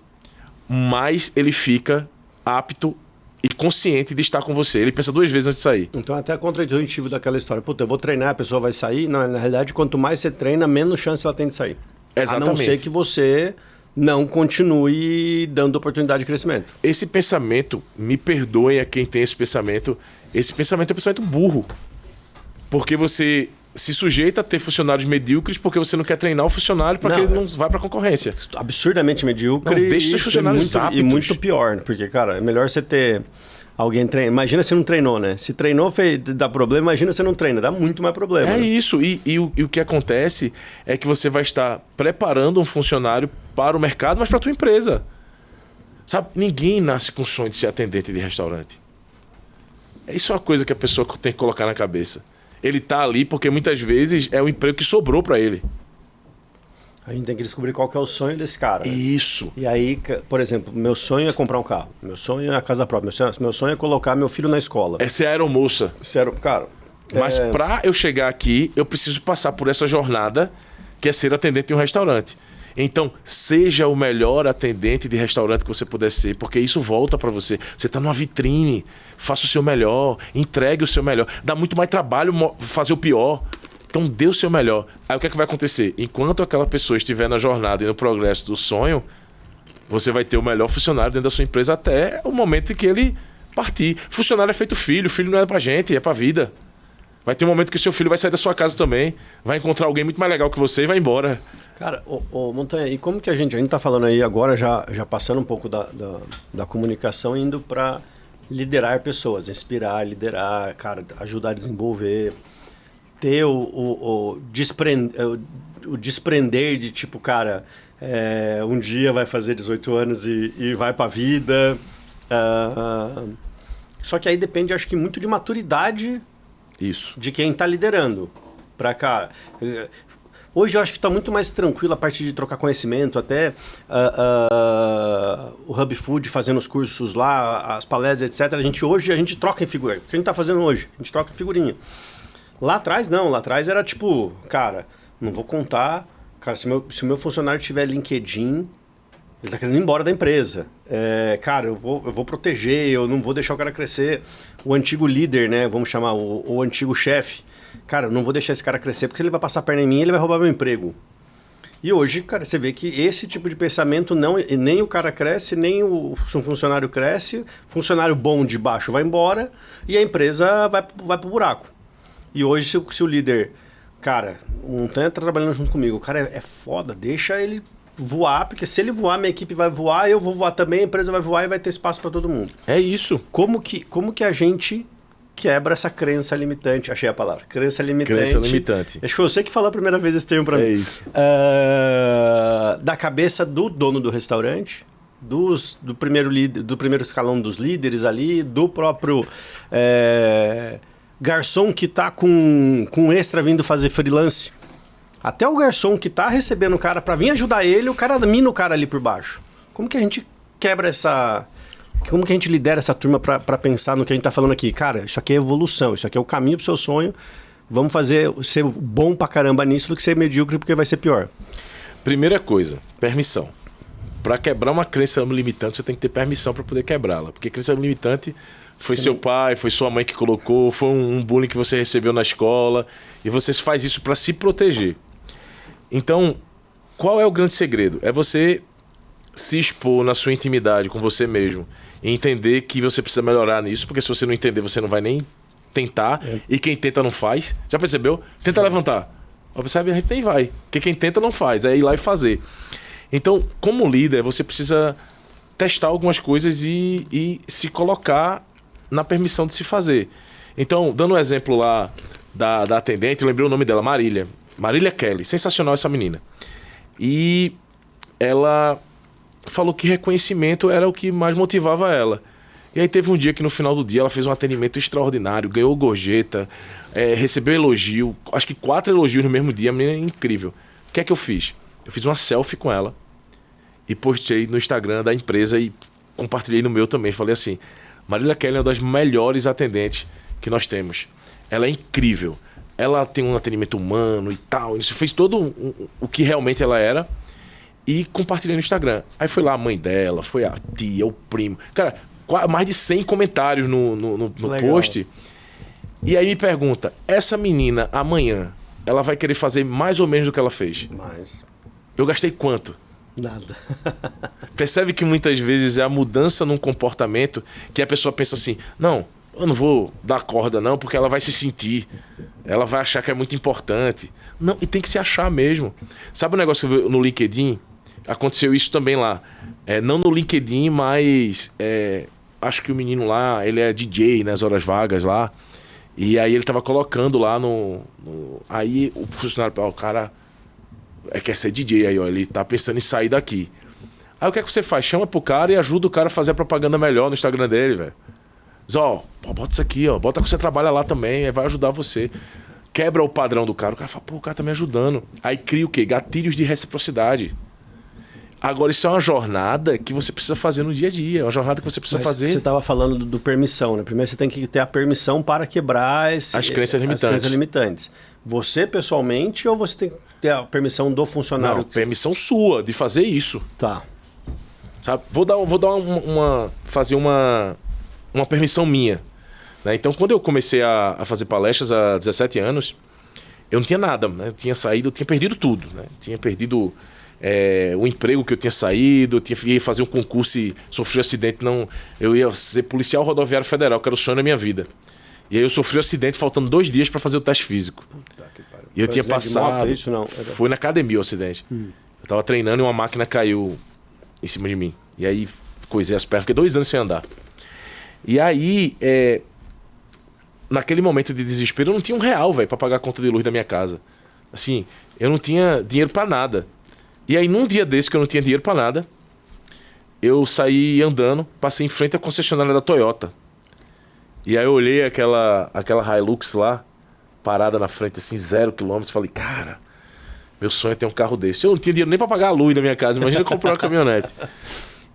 mais ele fica apto e consciente de estar com você. Ele pensa 2 vezes antes de sair. Então é até contraintuitivo daquela história. Puta, eu vou treinar, a pessoa vai sair. Não, na realidade, quanto mais você treina, menos chance ela tem de sair. Exatamente. A não ser que você não continue dando oportunidade de crescimento. Esse pensamento, me perdoem a quem tem esse pensamento é um pensamento burro. Porque você se sujeita a ter funcionários medíocres porque você não quer treinar o funcionário para que ele não vá para a concorrência. Absurdamente medíocre. Não, deixa seus funcionários aptos. E muito pior, porque, cara, é melhor você ter alguém treinando. Imagina se não treinou, né? Se treinou, dá problema, imagina se não treina, dá muito mais problema. É né? isso. E o que acontece é que você vai estar preparando um funcionário para o mercado, mas para a tua empresa. Sabe, ninguém nasce com o sonho de ser atendente de restaurante. Isso é uma coisa que a pessoa tem que colocar na cabeça. Ele tá ali porque muitas vezes é o emprego que sobrou para ele. A gente tem que descobrir qual que é o sonho desse cara. Né? Isso. E aí, por exemplo, meu sonho é comprar um carro. Meu sonho é a casa própria. Meu sonho é colocar meu filho na escola. Essa é a aeromoça. Sério, cara. Mas para eu chegar aqui, eu preciso passar por essa jornada que é ser atendente de um restaurante. Então, seja o melhor atendente de restaurante que você puder ser, porque isso volta para você. Você está numa vitrine, faça o seu melhor, entregue o seu melhor. Dá muito mais trabalho fazer o pior. Então, dê o seu melhor. Aí o que é que vai acontecer? Enquanto aquela pessoa estiver na jornada e no progresso do sonho, você vai ter o melhor funcionário dentro da sua empresa até o momento em que ele partir. Funcionário é feito filho não é pra gente, é pra vida. Vai ter um momento que o seu filho vai sair da sua casa também, vai encontrar alguém muito mais legal que você e vai embora. Cara, Montanha, e como que a gente tá falando aí agora, já passando um pouco da comunicação, indo para liderar pessoas, inspirar, liderar, cara, ajudar a desenvolver, ter o desprender de tipo, cara, um dia vai fazer 18 anos e vai pra vida. Só que aí depende, acho que muito de maturidade. Isso. De quem tá liderando. Pra cá. Hoje eu acho que está muito mais tranquilo a partir de trocar conhecimento, até o Hub Food fazendo os cursos lá, as palestras, etc. Hoje a gente troca em figurinha. O que a gente está fazendo hoje? A gente troca em figurinha. Lá atrás não, lá atrás era tipo, cara, não vou contar, cara, se o meu funcionário tiver LinkedIn, ele tá querendo ir embora da empresa. Cara, eu vou proteger, eu não vou deixar o cara crescer. O antigo líder, né? Vamos chamar o antigo chefe. Cara, eu não vou deixar esse cara crescer porque ele vai passar a perna em mim e ele vai roubar meu emprego. E hoje, cara, você vê que esse tipo de pensamento nem o cara cresce, nem o funcionário cresce. Funcionário bom de baixo vai embora e a empresa vai pro buraco. E hoje, se o líder... Cara, o Montanha tá trabalhando junto comigo. O cara é foda, deixa ele voar, porque se ele voar, minha equipe vai voar, eu vou voar também, a empresa vai voar e vai ter espaço para todo mundo. É isso. Como que a gente quebra essa crença limitante? Achei a palavra. Crença limitante. Crença limitante. Acho que foi você que falou a primeira vez esse termo para mim. É isso. Da cabeça do dono do restaurante, do primeiro escalão dos líderes ali, do próprio garçom que tá com extra vindo fazer freelance. Até o garçom que tá recebendo o cara para vir ajudar ele, o cara mina o cara ali por baixo. Como que a gente quebra essa... Como que a gente lidera essa turma para pensar no que a gente tá falando aqui? Cara, isso aqui é evolução, isso aqui é o caminho pro seu sonho. Vamos ser bom pra caramba nisso do que ser medíocre porque vai ser pior. Primeira coisa, permissão. Para quebrar uma crença limitante, você tem que ter permissão para poder quebrá-la. Porque crença limitante foi seu pai, foi sua mãe que colocou, foi um bullying que você recebeu na escola. E você faz isso para se proteger. Então, qual é o grande segredo? É você se expor na sua intimidade com você mesmo e entender que você precisa melhorar nisso, porque se você não entender, você não vai nem tentar, e quem tenta não faz. Já percebeu? Tenta levantar. Percebe? A gente nem vai, porque quem tenta não faz, é ir lá e fazer. Então, como líder, você precisa testar algumas coisas e se colocar na permissão de se fazer. Então, dando um exemplo lá da atendente, eu lembrei o nome dela, Marília Kelly, sensacional essa menina. E ela falou que reconhecimento era o que mais motivava ela. E aí teve um dia que no final do dia ela fez um atendimento extraordinário, ganhou gorjeta, recebeu elogio, acho que 4 elogios no mesmo dia, a menina é incrível. O que é que eu fiz? Eu fiz uma selfie com ela e postei no Instagram da empresa e compartilhei no meu também. Falei assim, Marília Kelly é uma das melhores atendentes que nós temos. Ela é incrível. Ela tem um atendimento humano e tal. Isso fez todo o que realmente ela era. E compartilhei no Instagram. Aí foi lá a mãe dela, foi a tia, o primo. Cara, mais de 100 comentários no post. E aí me pergunta, essa menina amanhã, ela vai querer fazer mais ou menos do que ela fez? Mais. Eu gastei quanto? Nada. Percebe que muitas vezes é a mudança num comportamento que a pessoa pensa assim, não, eu não vou dar corda não, porque ela vai se sentir. Ela vai achar que é muito importante. Não, e tem que se achar mesmo. Sabe o negócio que eu vi no LinkedIn? Aconteceu isso também lá. Não no LinkedIn, mas acho que o menino lá, ele é DJ nas horas vagas lá. E aí ele tava colocando lá aí o funcionário, o cara quer ser DJ aí, ó, ele tá pensando em sair daqui. Aí o que é que você faz? Chama pro cara e ajuda o cara a fazer a propaganda melhor no Instagram dele, velho. Diz, ó, bota isso aqui, ó, bota que você trabalha lá também, vai ajudar você. Quebra o padrão do cara, o cara fala, pô, o cara tá me ajudando. Aí cria o quê? Gatilhos de reciprocidade. Agora, isso é uma jornada que você precisa fazer no dia a dia. É uma jornada que você precisa fazer. Você estava falando do permissão, né? Primeiro você tem que ter a permissão para quebrar as crenças limitantes. As crenças limitantes. Você pessoalmente ou você tem que ter a permissão do funcionário? Não, permissão sua de fazer isso. Tá. Sabe? Vou dar fazer uma permissão minha. Né? Então, quando eu comecei a fazer palestras há 17 anos, eu não tinha nada. Né? Eu tinha saído, eu tinha perdido tudo. Né? Tinha perdido o emprego que eu tinha saído, eu ia fazer um concurso e sofri um acidente. Eu ia ser policial rodoviário federal, que era o sonho da minha vida. E aí eu sofri um acidente faltando 2 dias para fazer o teste físico. E eu tinha passado... Moto, isso, não? Foi na academia o acidente. Eu tava treinando e uma máquina caiu em cima de mim. E aí coisei as pernas, fiquei 2 anos sem andar. E aí, naquele momento de desespero, eu não tinha R$1, velho, pra pagar a conta de luz da minha casa. Assim, eu não tinha dinheiro pra nada. E aí, num dia desse que eu não tinha dinheiro pra nada, eu saí andando, passei em frente à concessionária da Toyota. E aí eu olhei aquela Hilux lá, parada na frente, assim, 0 km, falei, cara, meu sonho é ter um carro desse. Eu não tinha dinheiro nem pra pagar a luz da minha casa, imagina comprar uma caminhonete.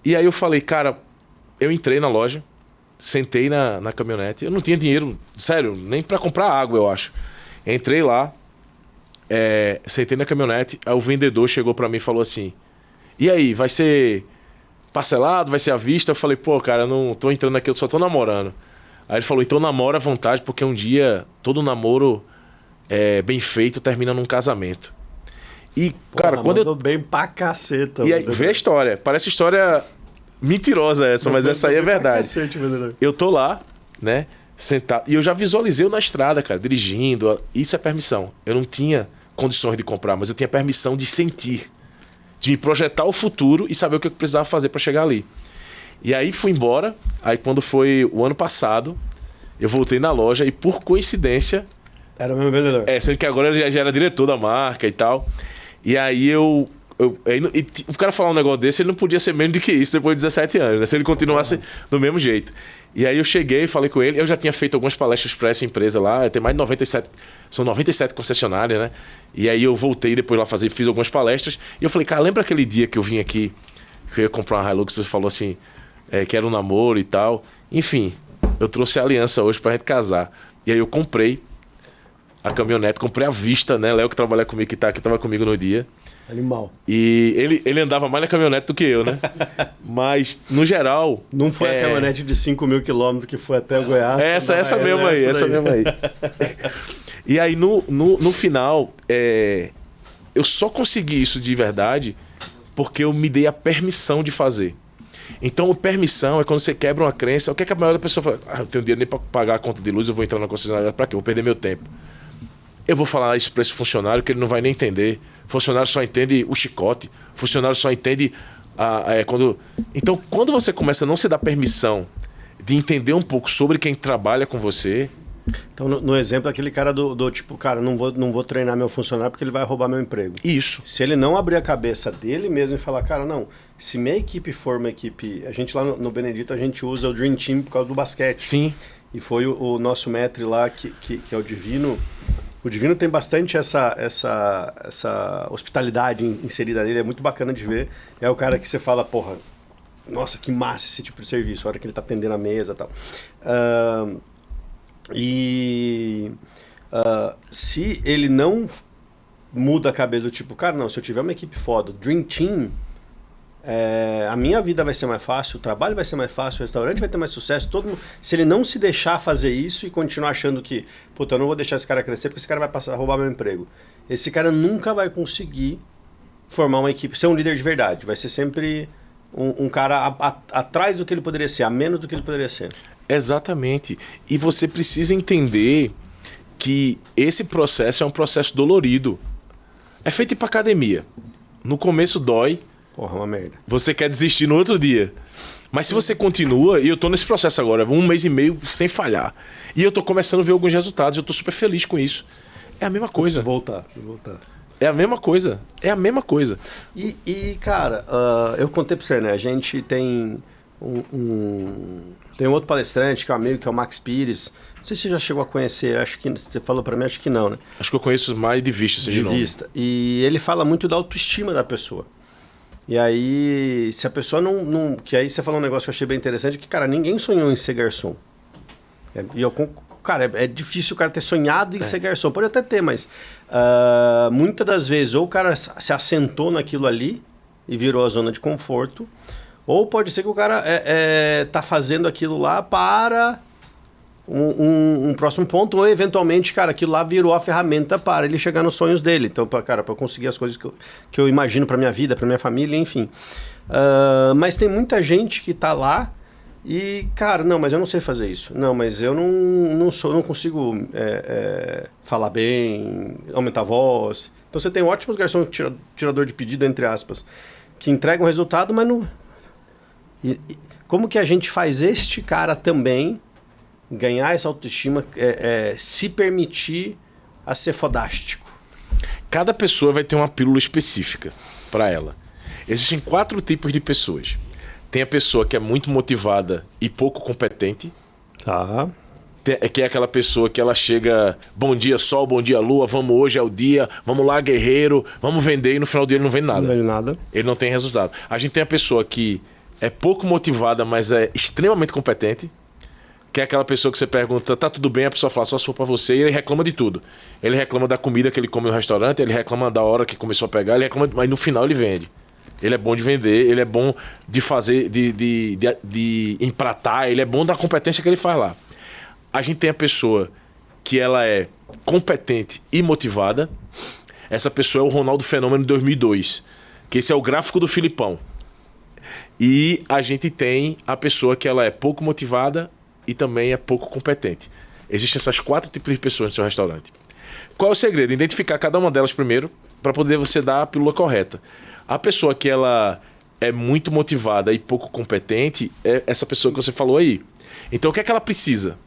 E aí eu falei, cara, eu entrei na loja, sentei na caminhonete, eu não tinha dinheiro, sério, nem pra comprar água, eu acho. Entrei lá, sentei na caminhonete, aí o vendedor chegou pra mim e falou assim, e aí, vai ser parcelado, vai ser à vista? Eu falei, pô, cara, eu não tô entrando aqui, eu só tô namorando. Aí ele falou, então namora à vontade, porque um dia todo namoro bem feito termina num casamento. E, cara, quando eu... bem pra caceta. E aí, vê a história, parece história mentirosa essa, mas essa aí é verdade. Eu tô lá, né, sentado, e eu já visualizei eu na estrada, cara, dirigindo, isso é permissão. Eu não tinha condições de comprar, mas eu tinha permissão de sentir, de me projetar o futuro e saber o que eu precisava fazer para chegar ali. E aí fui embora, aí quando foi o ano passado, eu voltei na loja e por coincidência... Era o mesmo vendedor. Sendo que agora ele já era diretor da marca e tal. E aí o cara falar um negócio desse, ele não podia ser menos do que isso depois de 17 anos, né? Se ele continuasse do mesmo jeito. E aí eu cheguei e falei com ele, eu já tinha feito algumas palestras para essa empresa lá, tem mais de 97, são 97 concessionárias, né? E aí eu voltei depois lá fiz algumas palestras, e eu falei, cara, lembra aquele dia que eu vim aqui, que eu ia comprar uma Hilux, você falou assim, que era um namoro e tal. Enfim, eu trouxe a aliança hoje pra gente casar. E aí eu comprei a caminhonete, comprei à vista, né? Léo que trabalha comigo, que tava comigo no dia. Animal. E ele andava mais na caminhonete do que eu, né? Mas, no geral... Não foi a caminhonete de 5.000 quilômetros que foi até o Goiás. Essa mesmo aí. E aí, no final, eu só consegui isso de verdade porque eu me dei a permissão de fazer. Então, permissão é quando você quebra uma crença. O que é que a maioria da pessoa fala? Eu tenho dinheiro nem para pagar a conta de luz, eu vou entrar na concessionária. Para quê? Eu vou perder meu tempo. Eu vou falar isso para esse funcionário que ele não vai nem entender. Funcionário só entende o chicote. Funcionário só entende quando... Então, quando você começa a não se dar permissão de entender um pouco sobre quem trabalha com você, Então, no exemplo, aquele cara do tipo, cara, não vou treinar meu funcionário porque ele vai roubar meu emprego. Isso. Se ele não abrir a cabeça dele mesmo e falar, cara, não, se minha equipe for uma equipe... A gente lá no Benedito, a gente usa o Dream Team por causa do basquete. Sim. E foi o nosso mestre lá, que é o Divino. O Divino tem bastante essa hospitalidade inserida nele, é muito bacana de ver. É o cara que você fala, porra, nossa, que massa esse tipo de serviço, a hora que ele tá atendendo a mesa e tal. Se ele não muda a cabeça do tipo, cara, não, se eu tiver uma equipe foda, Dream Team, a minha vida vai ser mais fácil, o trabalho vai ser mais fácil, o restaurante vai ter mais sucesso, todo mundo, se ele não se deixar fazer isso e continuar achando que, puta, eu não vou deixar esse cara crescer porque esse cara vai passar a roubar meu emprego, esse cara nunca vai conseguir formar uma equipe, ser um líder de verdade, vai ser sempre um cara atrás do que ele poderia ser, a menos do que ele poderia ser. Exatamente. E você precisa entender que esse processo é um processo dolorido. É feito para academia. No começo dói. Porra, uma merda. Você quer desistir no outro dia. Mas se você continua, e eu tô nesse processo agora, 1 mês e meio sem falhar. E eu tô começando a ver alguns resultados, eu tô super feliz com isso. É a mesma coisa. Vou voltar. É a mesma coisa. É a mesma coisa. E cara, eu contei pra você, né? A gente tem tem um outro palestrante que é um amigo, que é o Max Pires. Não sei se você já chegou a conhecer, acho que você falou pra mim, acho que não, né? Acho que eu conheço mais de vista, seja de vista. E ele fala muito da autoestima da pessoa. E aí, se a pessoa não... Que aí você falou um negócio que eu achei bem interessante, que, cara, ninguém sonhou em ser garçom. Cara, é difícil o cara ter sonhado em ser garçom. Pode até ter, mas muitas das vezes ou o cara se assentou naquilo ali e virou a zona de conforto, ou pode ser que o cara tá fazendo aquilo lá para um próximo ponto, ou eventualmente, cara, aquilo lá virou a ferramenta para ele chegar nos sonhos dele. Então, para eu conseguir as coisas que eu imagino para minha vida, para minha família, enfim. Mas tem muita gente que tá lá e, cara, não, mas eu não sei fazer isso. Não, mas eu não consigo falar bem, aumentar a voz. Então você tem ótimos garçons tirador de pedido, entre aspas, que entregam resultado, mas não... Como que a gente faz este cara também ganhar essa autoestima, se permitir a ser fodástico? Cada pessoa vai ter uma pílula específica para ela. Existem 4 tipos de pessoas. Tem a pessoa que é muito motivada e pouco competente. Tá. Que é aquela pessoa que ela chega, bom dia sol, bom dia lua, vamos, hoje é o dia, vamos lá guerreiro, vamos vender, e no final do dia ele não vende nada. Não vende nada. Ele não tem resultado. A gente tem a pessoa que é pouco motivada, mas é extremamente competente. Que é aquela pessoa que você pergunta, tá tudo bem? A pessoa fala, só se for pra você, e ele reclama de tudo. Ele reclama da comida que ele come no restaurante, ele reclama da hora que começou a pegar, ele reclama, mas no final ele vende. Ele é bom de vender, ele é bom de fazer, de empratar, ele é bom da competência que ele faz lá. A gente tem a pessoa que ela é competente e motivada. Essa pessoa é o Ronaldo Fenômeno 2002, que esse é o gráfico do Filipão. E a gente tem a pessoa que ela é pouco motivada e também é pouco competente. Existem essas 4 tipos de pessoas no seu restaurante. Qual é o segredo? Identificar cada uma delas primeiro, para poder você dar a pílula correta. A pessoa que ela é muito motivada e pouco competente é essa pessoa que você falou aí. Então o que é que ela precisa?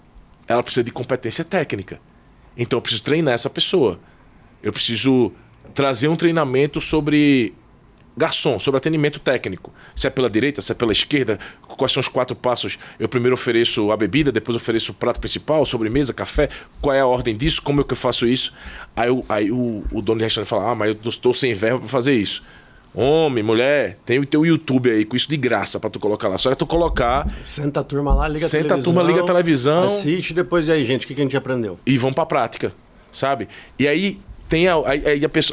Ela precisa de competência técnica. Então eu preciso treinar essa pessoa. Eu preciso trazer um treinamento sobre garçom, sobre atendimento técnico. Se é pela direita, se é pela esquerda, quais são os 4 passos? Eu primeiro ofereço a bebida, depois ofereço o prato principal, sobremesa, café. Qual é a ordem disso? Como é que eu faço isso? Aí o dono de restaurante fala, mas eu estou sem verba para fazer isso. Homem, mulher, tem o teu YouTube aí com isso de graça pra tu colocar lá. Só é tu colocar... Senta a turma lá, liga a televisão. Senta a turma, liga a televisão. Assiste, depois e aí, gente, o que a gente aprendeu? E vão pra prática, sabe? E aí...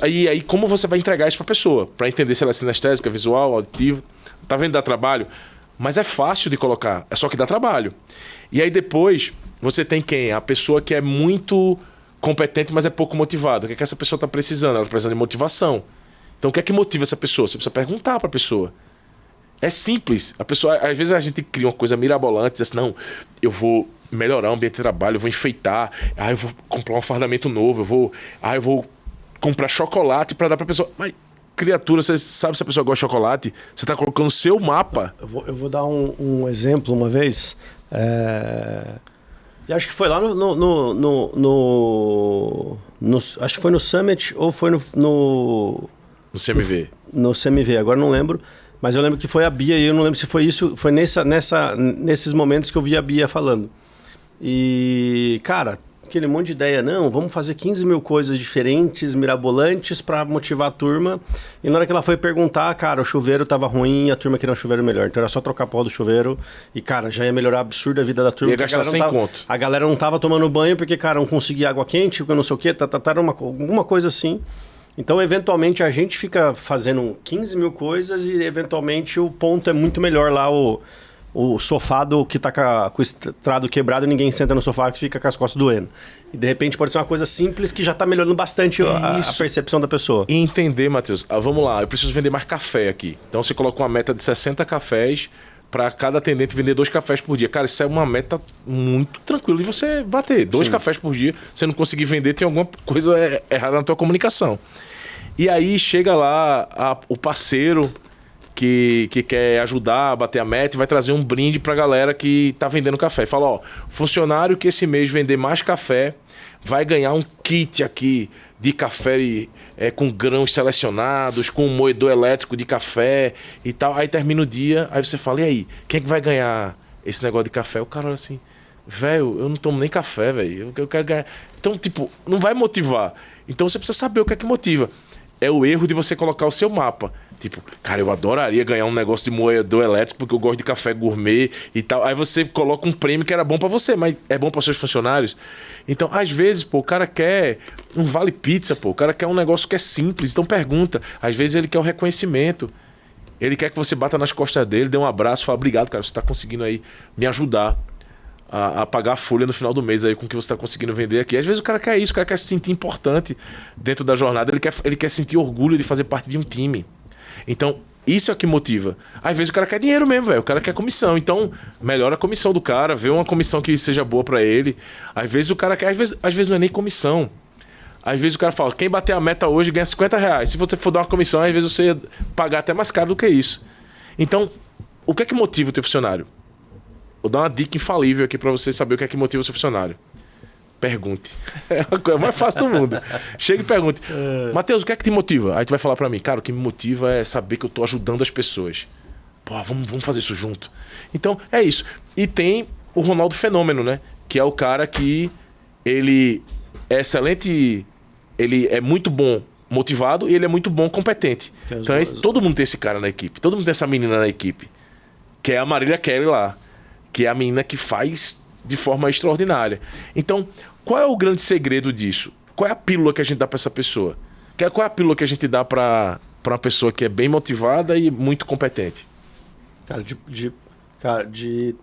Aí como você vai entregar isso pra pessoa? Pra entender se ela é sinestésica, visual, auditiva. Tá vendo? Dá trabalho. Mas é fácil de colocar. É só que dá trabalho. E aí depois, você tem quem? A pessoa que é muito competente, mas é pouco motivada. O que é que essa pessoa tá precisando? Ela tá precisando de motivação. Então o que é que motiva essa pessoa? Você precisa perguntar pra pessoa. É simples. A pessoa, às vezes a gente cria uma coisa mirabolante, diz assim, não, eu vou melhorar o ambiente de trabalho, eu vou enfeitar, eu vou comprar um fardamento novo, eu vou comprar chocolate para dar pra pessoa. Mas, criatura, você sabe se a pessoa gosta de chocolate? Você tá colocando o seu mapa. Eu vou dar um exemplo uma vez. E acho que foi lá acho que foi no Summit ou foi No CMV. No CMV, agora não lembro. Mas eu lembro que foi a Bia, e eu não lembro se foi isso, foi nesses momentos que eu vi a Bia falando. E, cara, aquele monte de ideia, não, vamos fazer 15 mil coisas diferentes, mirabolantes, para motivar a turma. E na hora que ela foi perguntar, cara, o chuveiro tava ruim e a turma queria um chuveiro melhor. Então era só trocar a porra do chuveiro e, cara, já ia melhorar absurdo a vida da turma. Ia gastar 100 conto. A galera não tava tomando banho porque, cara, não conseguia água quente, porque não sei o quê, era alguma coisa assim. Então, eventualmente, a gente fica fazendo 15 mil coisas e, eventualmente, o ponto é muito melhor lá, o sofá que tá com o estrado quebrado e ninguém senta no sofá que fica com as costas doendo. E, de repente, pode ser uma coisa simples que já tá melhorando bastante a percepção da pessoa. E entender, Matheus, vamos lá, eu preciso vender mais café aqui. Então, você coloca uma meta de 60 cafés para cada atendente vender 2 cafés por dia. Cara, isso é uma meta muito tranquila de você bater. 2 cafés por dia, você não conseguir vender, tem alguma coisa errada na tua comunicação. E aí chega lá o parceiro que quer ajudar a bater a meta e vai trazer um brinde pra galera que tá vendendo café. Fala, ó, funcionário que esse mês vender mais café vai ganhar um kit aqui de café com grãos selecionados, com um moedor elétrico de café e tal. Aí termina o dia, aí você fala, e aí, quem é que vai ganhar esse negócio de café? O cara olha assim, velho, eu não tomo nem café, velho, eu quero ganhar. Então, tipo, não vai motivar. Então você precisa saber o que é que motiva. É o erro de você colocar o seu mapa. Tipo, cara, eu adoraria ganhar um negócio de moedor elétrico porque eu gosto de café gourmet e tal. Aí você coloca um prêmio que era bom pra você, mas é bom para seus funcionários. Então, às vezes, pô, o cara quer um vale pizza, pô. O cara quer um negócio que é simples. Então pergunta. Às vezes ele quer o reconhecimento. Ele quer que você bata nas costas dele, dê um abraço, fala, obrigado, cara, você tá conseguindo aí me ajudar a pagar a folha no final do mês aí com o que você está conseguindo vender aqui. Às vezes o cara quer isso, o cara quer se sentir importante dentro da jornada, ele quer sentir orgulho de fazer parte de um time. Então, isso é o que motiva. Às vezes o cara quer dinheiro mesmo, velho. O cara quer comissão. Então, melhora a comissão do cara, vê uma comissão que seja boa para ele. Às vezes o cara quer... Às vezes não é nem comissão. Às vezes o cara fala, quem bater a meta hoje ganha R$50. Se você for dar uma comissão, às vezes você ia pagar até mais caro do que isso. Então, o que é que motiva o teu funcionário? Vou dar uma dica infalível aqui para você saber o que é que motiva o seu funcionário. Pergunte. É a coisa mais fácil do mundo. Chega e pergunte. Matheus, o que é que te motiva? Aí tu vai falar para mim, cara, o que me motiva é saber que eu tô ajudando as pessoas. Pô, vamos fazer isso junto. Então, é isso. E tem o Ronaldo Fenômeno, né? Que é o cara que ele é excelente, ele é muito bom motivado e ele é muito bom competente. Então, todo mundo tem esse cara na equipe. Todo mundo tem essa menina na equipe. Que é a Marília Kelly lá. Que é a menina que faz de forma extraordinária. Então, qual é o grande segredo disso? Qual é a pílula que a gente dá para essa pessoa? Qual é a pílula que a gente dá para uma pessoa que é bem motivada e muito competente? Cara, de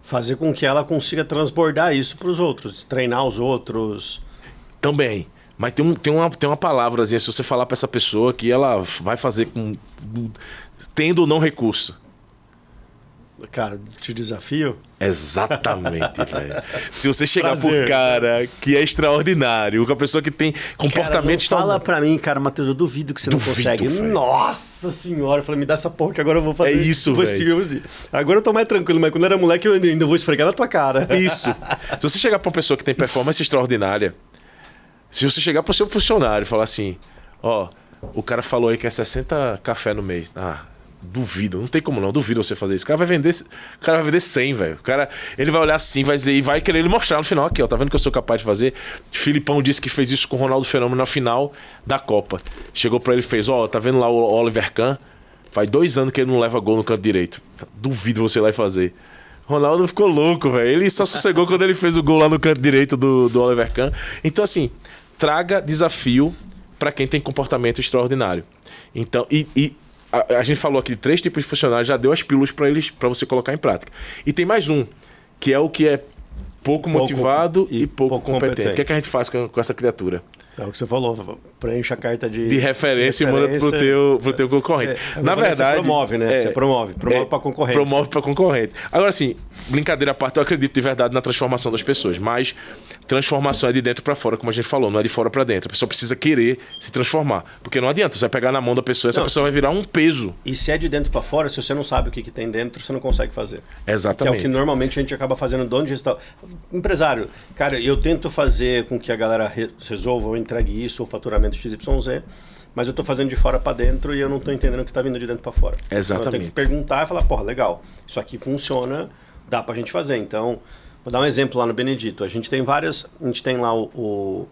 fazer com que ela consiga transbordar isso para os outros, treinar os outros. Também. Mas tem uma palavrazinha, se você falar para essa pessoa que ela vai fazer tendo ou não recurso. Cara, te desafio? Exatamente, velho. Se você chegar pro cara que é extraordinário, com a pessoa que tem comportamento extraordinário. Fala pra mim, cara, Matheus, eu duvido que você não consegue. Véio. Nossa senhora, eu falei, me dá essa porra que agora eu vou fazer. É isso, velho. Agora eu tô mais tranquilo, mas quando eu era moleque eu ainda vou esfregar na tua cara. Isso. Se você chegar pra uma pessoa que tem performance extraordinária, se você chegar pro seu funcionário e falar assim, ó, o cara falou aí que é 60 café no mês. Duvido, não tem como não, duvido você fazer isso. O cara vai vender 100, velho. O cara, ele vai olhar assim, vai dizer, e vai querer ele mostrar no final aqui, ó, tá vendo que eu sou capaz de fazer? Filipão disse que fez isso com o Ronaldo Fenômeno na final da Copa. Chegou pra ele e fez, ó, tá vendo lá o Oliver Kahn? Faz 2 anos que ele não leva gol no canto direito. Duvido você ir lá e fazer. Ronaldo ficou louco, velho. Ele só sossegou quando ele fez o gol lá no canto direito do Oliver Kahn. Então, assim, traga desafio pra quem tem comportamento extraordinário. Então, a gente falou aqui de 3 tipos de funcionários, já deu as pílulas para você colocar em prática. E tem mais um, que é o que é pouco motivado e pouco competente. O que é que a gente faz com essa criatura? É o que você falou, preenche a carta de referência e manda pro teu concorrente. Na verdade... Você promove, né? Você promove para concorrente. Promove para concorrente. Agora, assim, brincadeira à parte, eu acredito de verdade na transformação das pessoas, mas transformação é de dentro para fora, como a gente falou, não é de fora para dentro. A pessoa precisa querer se transformar, porque não adianta, você vai pegar na mão da pessoa, essa pessoa vai virar um peso. E se é de dentro para fora, se você não sabe o que tem dentro, você não consegue fazer. Exatamente. Que é o que normalmente a gente acaba fazendo dono de gestão. Empresário, cara, eu tento fazer com que a galera resolva ou entregue isso, ou faturamento XYZ, mas eu estou fazendo de fora para dentro e eu não estou entendendo o que está vindo de dentro para fora. Exatamente. Então eu tenho que perguntar e falar, porra, legal, isso aqui funciona, dá para a gente fazer. Então, vou dar um exemplo lá no Benedito. A gente tem lá o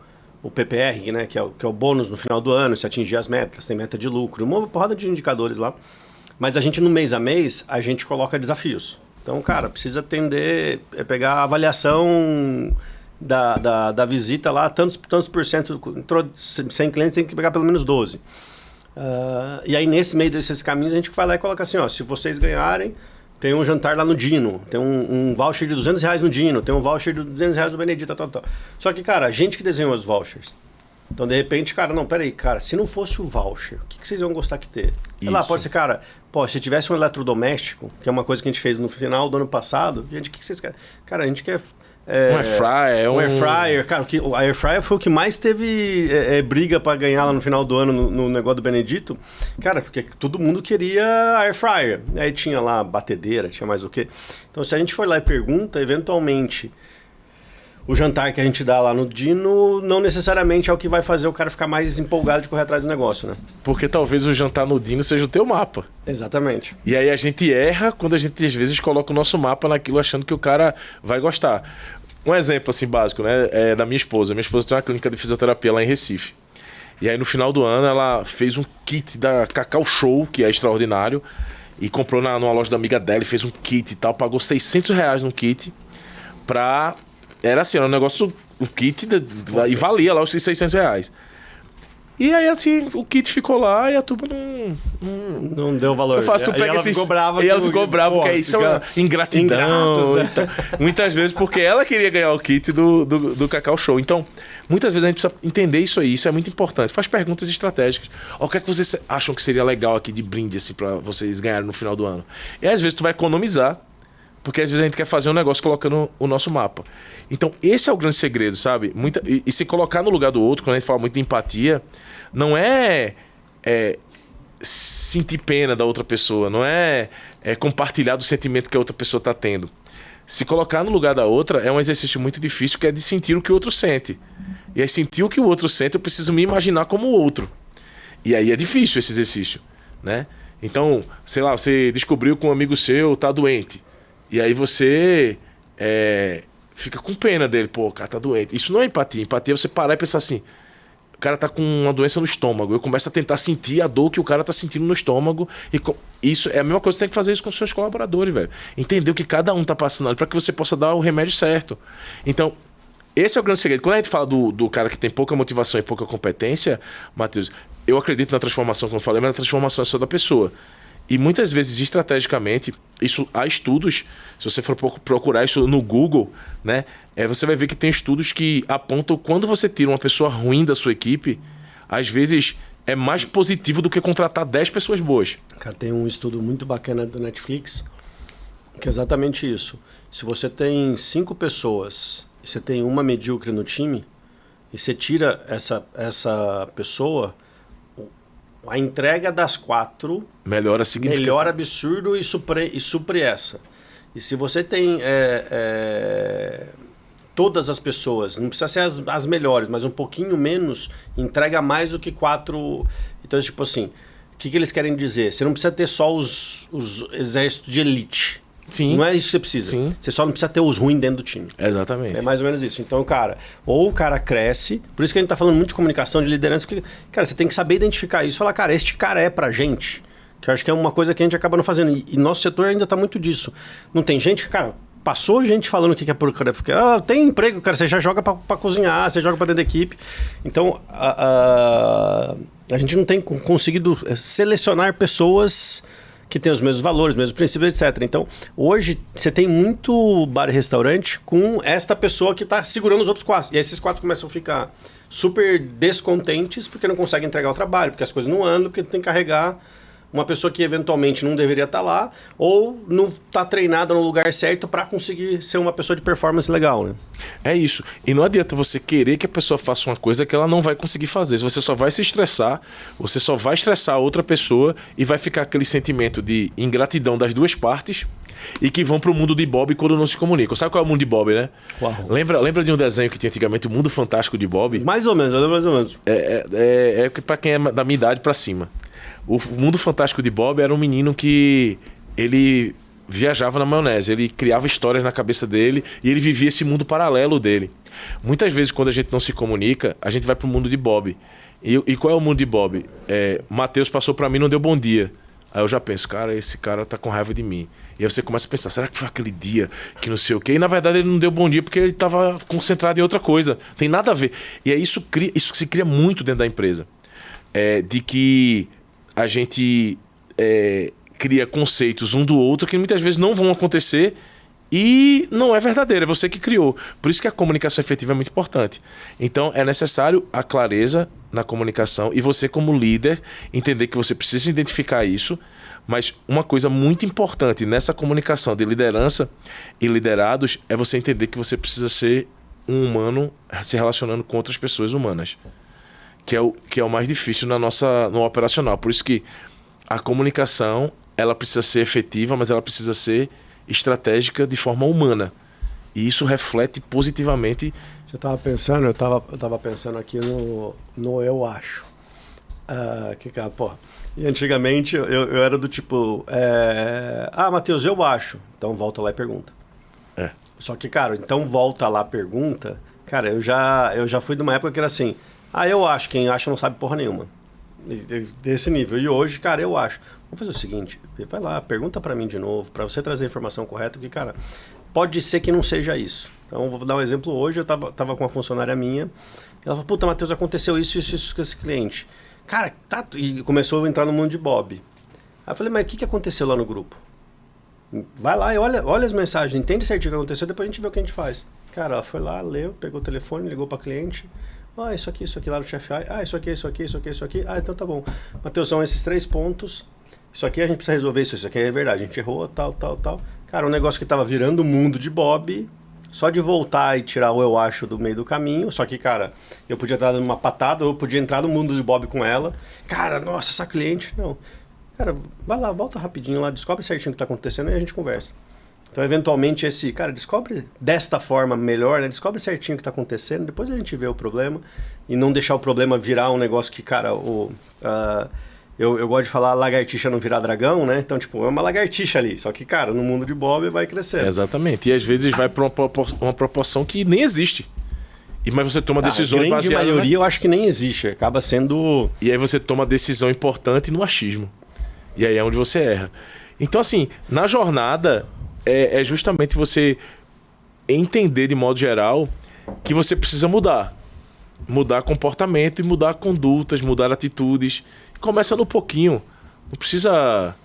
PPR, né, que é o bônus no final do ano, se atingir as metas, tem meta de lucro, uma porrada de indicadores lá. Mas a gente, no mês a mês, a gente coloca desafios. Então, cara, precisa pegar a avaliação da visita lá, tantos por cento, entrou 100 clientes, tem que pegar pelo menos 12. E aí, nesse meio desses caminhos, a gente vai lá e coloca assim, ó, se vocês ganharem, tem um jantar lá no Dino, tem um voucher de R$200 no Dino, tem um voucher de R$200 no Benedito, tal. Só que, cara, a gente que desenhou os vouchers. Então, de repente, cara, não, peraí, cara, se não fosse o voucher, o que vocês iam gostar que ter? Sei lá, pode ser, cara, se tivesse um eletrodoméstico, que é uma coisa que a gente fez no final do ano passado, gente, o que vocês querem? Cara, a gente quer... um air fryer. Um air fryer, cara, o air fryer foi o que mais teve briga para ganhar lá no final do ano no negócio do Benedito. Cara, porque todo mundo queria air fryer. Aí tinha lá batedeira, tinha mais o quê. Então, se a gente for lá e pergunta, eventualmente, o jantar que a gente dá lá no Dino não necessariamente é o que vai fazer o cara ficar mais empolgado de correr atrás do negócio, né? Porque talvez o jantar no Dino seja o teu mapa. Exatamente. E aí a gente erra quando a gente às vezes coloca o nosso mapa naquilo achando que o cara vai gostar. Um exemplo assim básico, né, é da minha esposa. Minha esposa tem uma clínica de fisioterapia lá em Recife. E aí no final do ano ela fez um kit da Cacau Show, que é extraordinário, e comprou numa loja da amiga dela e fez um kit e tal, pagou R$600 no kit pra... Era assim, era um negócio, um kit e valia lá os R$600. E aí, assim, o kit ficou lá e a turma não deu valor. Eu faço, tu pega ela ficou brava. E ela ficou brava, porque isso é uma ingratidão. Então, muitas vezes, porque ela queria ganhar o kit do Cacau Show. Então, muitas vezes a gente precisa entender isso aí. Isso é muito importante. Faz perguntas estratégicas. O que é que vocês acham que seria legal aqui de brinde, assim, pra vocês ganharem no final do ano? E às vezes tu vai economizar, porque às vezes a gente quer fazer um negócio colocando o nosso mapa. Então, esse é o grande segredo, sabe? E se colocar no lugar do outro, quando a gente fala muito de empatia, não é sentir pena da outra pessoa, não é compartilhar do sentimento que a outra pessoa está tendo. Se colocar no lugar da outra é um exercício muito difícil, que é de sentir o que o outro sente. E aí, sentir o que o outro sente, eu preciso me imaginar como o outro. E aí é difícil esse exercício, né? Então, sei lá, você descobriu que um amigo seu está doente. E aí você fica com pena dele. Pô, o cara tá doente. Isso não é empatia. Empatia é você parar e pensar assim, o cara tá com uma doença no estômago. Eu começo a tentar sentir a dor que o cara tá sentindo no estômago. Isso é a mesma coisa, você tem que fazer isso com seus colaboradores, velho. Entender o que cada um tá passando ali para que você possa dar o remédio certo. Então, esse é o grande segredo. Quando a gente fala do cara que tem pouca motivação e pouca competência, Matheus, eu acredito na transformação, como eu falei, mas a transformação é só da pessoa. E muitas vezes, estrategicamente, há estudos, se você for procurar isso no Google, né, você vai ver que tem estudos que apontam quando você tira uma pessoa ruim da sua equipe, às vezes é mais positivo do que contratar 10 pessoas boas. Cara, tem um estudo muito bacana do Netflix, que é exatamente isso. Se você tem 5 pessoas e você tem uma medíocre no time, e você tira essa pessoa... A entrega das 4 melhora absurdo e supre essa. E se você tem todas as pessoas, não precisa ser as melhores, mas um pouquinho menos, entrega mais do que 4. Então, tipo assim, o que eles querem dizer? Você não precisa ter só os exércitos de elite. Sim. Não é isso que você precisa. Sim. Você só não precisa ter os ruins dentro do time. Exatamente. É mais ou menos isso. Então, cara, ou o cara cresce, por isso que a gente tá falando muito de comunicação, de liderança, porque, cara, você tem que saber identificar isso. Falar, cara, este cara é pra gente. Que eu acho que é uma coisa que a gente acaba não fazendo. E nosso setor ainda tá muito disso. Não tem gente que, cara, passou gente falando o que é porcaria. Tem emprego, cara, você já joga pra cozinhar, você joga pra dentro da equipe. Então, a gente não tem conseguido selecionar pessoas que tem os mesmos valores, os mesmos princípios, etc. Então, hoje, você tem muito bar e restaurante com esta pessoa que está segurando os outros 4. E aí esses 4 começam a ficar super descontentes porque não conseguem entregar o trabalho, porque as coisas não andam, porque tem que carregar uma pessoa que eventualmente não deveria estar lá ou não está treinada no lugar certo para conseguir ser uma pessoa de performance legal, né? É isso. E não adianta você querer que a pessoa faça uma coisa que ela não vai conseguir fazer. Você só vai se estressar, você só vai estressar a outra pessoa e vai ficar aquele sentimento de ingratidão das duas partes e que vão pro mundo de Bob quando não se comunicam. Sabe qual é o mundo de Bob, né? Uau. Lembra de um desenho que tinha antigamente, o Mundo Fantástico de Bob? Mais ou menos, mais ou menos. É para quem é da minha idade para cima. O Mundo Fantástico de Bob era um menino que ele viajava na maionese, ele criava histórias na cabeça dele e ele vivia esse mundo paralelo dele. Muitas vezes, quando a gente não se comunica, a gente vai pro mundo de Bob. E qual é o mundo de Bob? Matheus passou para mim e não deu bom dia. Aí eu já penso, cara, esse cara tá com raiva de mim. E aí você começa a pensar, será que foi aquele dia que não sei o quê? E na verdade ele não deu bom dia porque ele tava concentrado em outra coisa. Tem nada a ver. E aí isso se cria muito dentro da empresa. De que a gente cria conceitos um do outro que muitas vezes não vão acontecer e não é verdadeiro, é você que criou. Por isso que a comunicação efetiva é muito importante. Então é necessário a clareza na comunicação e você como líder entender que você precisa identificar isso, mas uma coisa muito importante nessa comunicação de liderança e liderados é você entender que você precisa ser um humano se relacionando com outras pessoas humanas. Que é o mais difícil no operacional. Por isso que a comunicação ela precisa ser efetiva, mas ela precisa ser estratégica de forma humana. E isso reflete positivamente. Eu estava pensando aqui no eu acho. E antigamente eu era do tipo, Matheus, eu acho. Então volta lá e pergunta. Só que, cara, então volta lá, pergunta. Cara, eu já fui de uma época que era assim, eu acho, quem acha não sabe porra nenhuma. Desse nível. E hoje, cara, eu acho. Vamos fazer o seguinte, vai lá, pergunta pra mim de novo, pra você trazer a informação correta, porque, cara, pode ser que não seja isso. Então, vou dar um exemplo. Hoje eu tava com uma funcionária minha, ela falou, puta, Matheus, aconteceu isso com esse cliente. Cara, e começou a entrar no mundo de Bob. Aí eu falei, mas o que aconteceu lá no grupo? Vai lá e olha as mensagens, entende certinho o que aconteceu, depois a gente vê o que a gente faz. Cara, ela foi lá, leu, pegou o telefone, ligou pra cliente. Isso aqui lá no chefe. Isso aqui. Então tá bom. Matheus, são esses 3 pontos. Isso aqui a gente precisa resolver, isso aqui é verdade. A gente errou, tal. Cara, um negócio que tava virando o mundo de Bob, só de voltar e tirar o eu acho do meio do caminho. Só que, cara, eu podia dar uma patada, ou eu podia entrar no mundo de Bob com ela. Cara, nossa, essa cliente, não. Cara, vai lá, volta rapidinho lá, descobre certinho o que tá acontecendo e a gente conversa. Então, eventualmente, descobre desta forma melhor, né? Descobre certinho o que está acontecendo, depois a gente vê o problema e não deixar o problema virar um negócio que, cara, eu gosto de falar lagartixa não virar dragão, né? Então, tipo, é uma lagartixa ali, só que, cara, no mundo de Bob vai crescendo. Exatamente, e às vezes vai para uma proporção que nem existe. Mas você toma decisões baseadas... A maioria eu acho que nem existe, acaba sendo... E aí você toma decisão importante no achismo. E aí é onde você erra. Então, assim, na jornada... É justamente você entender de modo geral que você precisa mudar. Mudar comportamento e mudar condutas, mudar atitudes. Começa no pouquinho. Não precisa...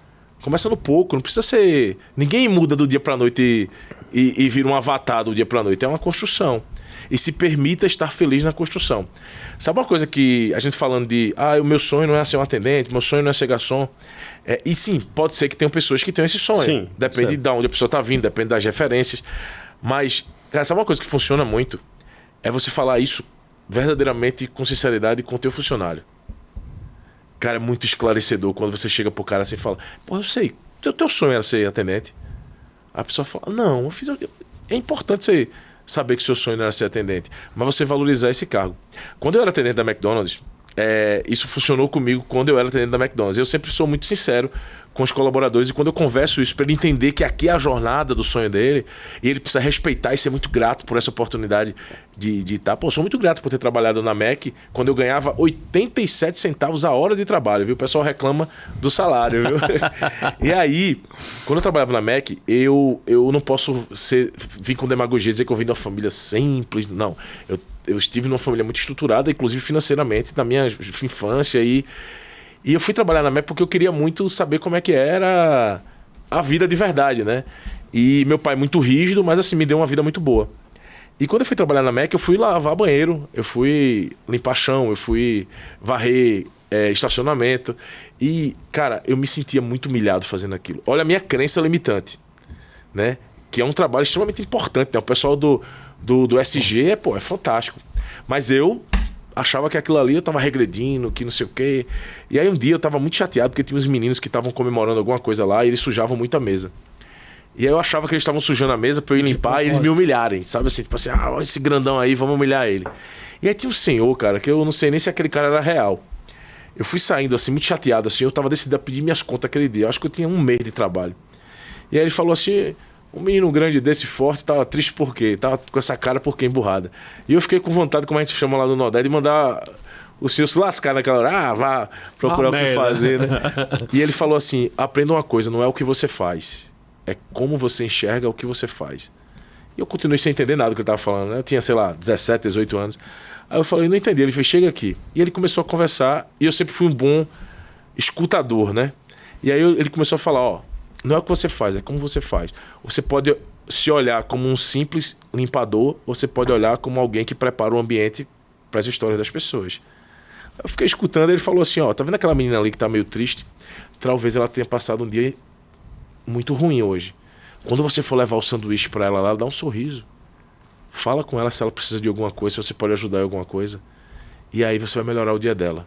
Começa no pouco, não precisa ser... Ninguém muda do dia pra noite e vira um avatar do dia pra noite. É uma construção. E se permita estar feliz na construção. Sabe uma coisa que a gente falando de... o meu sonho não é ser um atendente, meu sonho não é ser garçom. E sim, pode ser que tenham pessoas que tenham esse sonho. Sim, depende de onde a pessoa está vindo, depende das referências. Mas, cara, sabe uma coisa que funciona muito? É você falar isso verdadeiramente com sinceridade com o teu funcionário. Cara, é muito esclarecedor quando você chega pro cara assim e fala, eu sei, teu sonho era ser atendente. A pessoa fala, não, eu fiz... É importante você saber que seu sonho não era ser atendente, mas você valorizar esse cargo. Quando eu era atendente da McDonald's, isso funcionou comigo quando eu era atendente da McDonald's. Eu sempre sou muito sincero com os colaboradores e quando eu converso isso para ele entender que aqui é a jornada do sonho dele e ele precisa respeitar e ser muito grato por essa oportunidade de estar. Sou muito grato por ter trabalhado na Mac quando eu ganhava 87 centavos a hora de trabalho, viu? O pessoal reclama do salário, viu? E aí, quando eu trabalhava na Mac, eu não posso vir com demagogia e dizer que eu vim de uma família simples, não. Eu estive numa família muito estruturada, inclusive financeiramente, na minha infância. E eu fui trabalhar na Mac porque eu queria muito saber como é que era a vida de verdade, né? E meu pai muito rígido, mas assim, me deu uma vida muito boa. E quando eu fui trabalhar na Mac, eu fui lavar banheiro, eu fui limpar chão, eu fui varrer estacionamento. E, cara, eu me sentia muito humilhado fazendo aquilo. Olha a minha crença limitante, né? Que é um trabalho extremamente importante, né? O pessoal do SG é fantástico. Mas eu achava que aquilo ali eu tava regredindo, que não sei o quê. E aí um dia eu tava muito chateado porque tinha uns meninos que estavam comemorando alguma coisa lá e eles sujavam muito a mesa. E aí eu achava que eles estavam sujando a mesa pra eu ir limpar e eles me humilharem, sabe assim? Tipo assim, olha esse grandão aí, vamos humilhar ele. E aí tinha um senhor, cara, que eu não sei nem se aquele cara era real. Eu fui saindo assim, muito chateado, assim, eu tava decidido a pedir minhas contas aquele dia. Eu acho que eu tinha um mês de trabalho. E aí ele falou assim, um menino grande desse forte tava triste por quê? Tava com essa cara por quê emburrada? E eu fiquei com vontade, como a gente chama lá no Nordeste, de mandar o senhor se lascar naquela hora. Vá procurar o que fazer, né? E ele falou assim, aprenda uma coisa, não é o que você faz. É como você enxerga o que você faz. E eu continuei sem entender nada do que ele estava falando, né? Eu tinha, sei lá, 17, 18 anos. Aí eu falei, não entendi. Ele fez, chega aqui. E ele começou a conversar, e eu sempre fui um bom escutador, né? E aí ele começou a falar, ó, não é o que você faz, é como você faz. Você pode se olhar como um simples limpador, ou você pode olhar como alguém que prepara o ambiente para as histórias das pessoas. Eu fiquei escutando, ele falou assim, ó, tá vendo aquela menina ali que tá meio triste? Talvez ela tenha passado um dia muito ruim hoje. Quando você for levar o sanduíche para ela lá, dá um sorriso. Fala com ela se ela precisa de alguma coisa, se você pode ajudar em alguma coisa. E aí você vai melhorar o dia dela.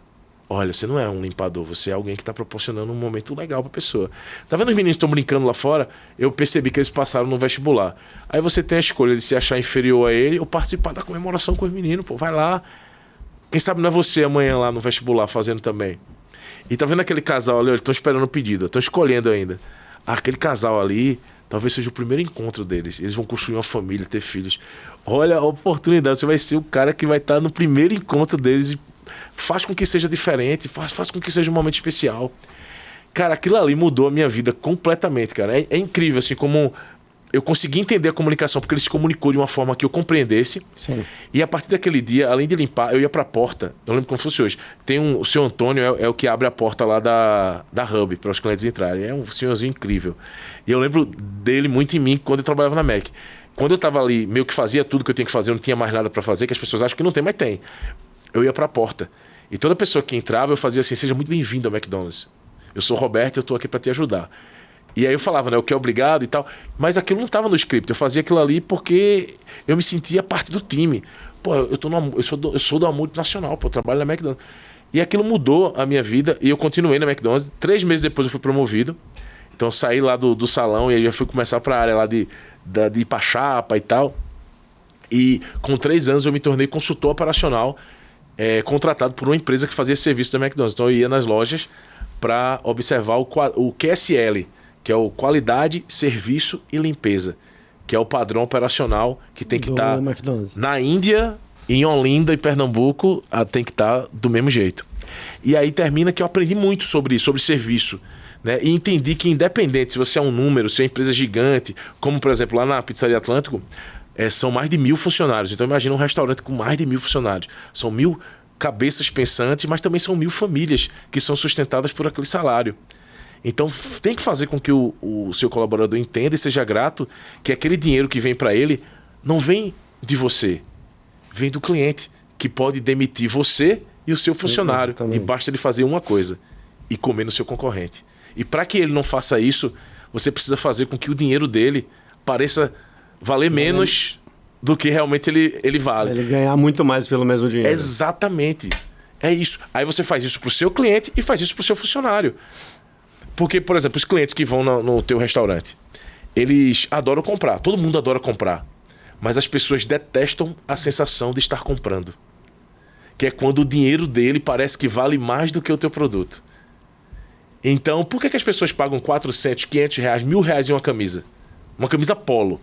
Olha, você não é um limpador, você é alguém que está proporcionando um momento legal para a pessoa. Tá vendo os meninos que estão brincando lá fora? Eu percebi que eles passaram no vestibular. Aí você tem a escolha de se achar inferior a ele ou participar da comemoração com os meninos. Pô, vai lá. Quem sabe não é você amanhã lá no vestibular fazendo também. E tá vendo aquele casal ali? Eles estão esperando o pedido, estão escolhendo ainda. Aquele casal ali, talvez seja o primeiro encontro deles. Eles vão construir uma família, ter filhos. Olha a oportunidade, você vai ser o cara que vai estar no primeiro encontro deles e faz com que seja diferente, faz com que seja um momento especial. Cara, aquilo ali mudou a minha vida completamente, cara. É incrível, assim, como eu consegui entender a comunicação, porque ele se comunicou de uma forma que eu compreendesse. Sim. E a partir daquele dia, além de limpar, eu ia pra porta. Eu lembro como fosse hoje. O seu Antônio é o que abre a porta lá da Hub, para os clientes entrarem. É um senhorzinho incrível. E eu lembro dele muito em mim quando eu trabalhava na Mac. Quando eu tava ali, meio que fazia tudo que eu tinha que fazer, eu não tinha mais nada para fazer, que as pessoas acham que não tem, mas tem. Eu ia pra porta. E toda pessoa que entrava, eu fazia assim, seja muito bem-vindo ao McDonald's. Eu sou o Roberto e eu tô aqui para te ajudar. E aí eu falava, né, o que é obrigado e tal. Mas aquilo não estava no script. Eu fazia aquilo ali porque eu me sentia parte do time. Pô, eu sou da multinacional, pô, eu trabalho na McDonald's. E aquilo mudou a minha vida e eu continuei na McDonald's. 3 meses depois eu fui promovido. Então eu saí lá do salão e aí eu fui começar para a área lá de ir para chapa e tal. E com 3 anos eu me tornei consultor operacional, contratado por uma empresa que fazia serviço da McDonald's. Então eu ia nas lojas para observar o QSL, que é o Qualidade, Serviço e Limpeza, que é o padrão operacional que tem que estar na Índia, em Olinda e Pernambuco, tem que estar do mesmo jeito. E aí termina que eu aprendi muito sobre serviço, né? E entendi que independente se você é um número, se é uma empresa gigante, como por exemplo lá na Pizzaria Atlântico, são mais de 1.000 funcionários. Então imagina um restaurante com mais de 1.000 funcionários. São 1.000 cabeças pensantes, mas também são 1.000 famílias que são sustentadas por aquele salário. Então tem que fazer com que o seu colaborador entenda e seja grato que aquele dinheiro que vem para ele não vem de você, vem do cliente, que pode demitir você e o seu funcionário. E basta ele fazer uma coisa, e comer no seu concorrente. E para que ele não faça isso, você precisa fazer com que o dinheiro dele pareça valer menos do que realmente ele vale. Ele ganhar muito mais pelo mesmo dinheiro. Exatamente. É isso. Aí você faz isso para o seu cliente e faz isso para o seu funcionário. Porque, por exemplo, os clientes que vão no teu restaurante, eles adoram comprar. Todo mundo adora comprar. Mas as pessoas detestam a sensação de estar comprando. Que é quando o dinheiro dele parece que vale mais do que o teu produto. Então, por que as pessoas pagam 400, 500 reais, 1.000 reais em uma camisa? Uma camisa polo.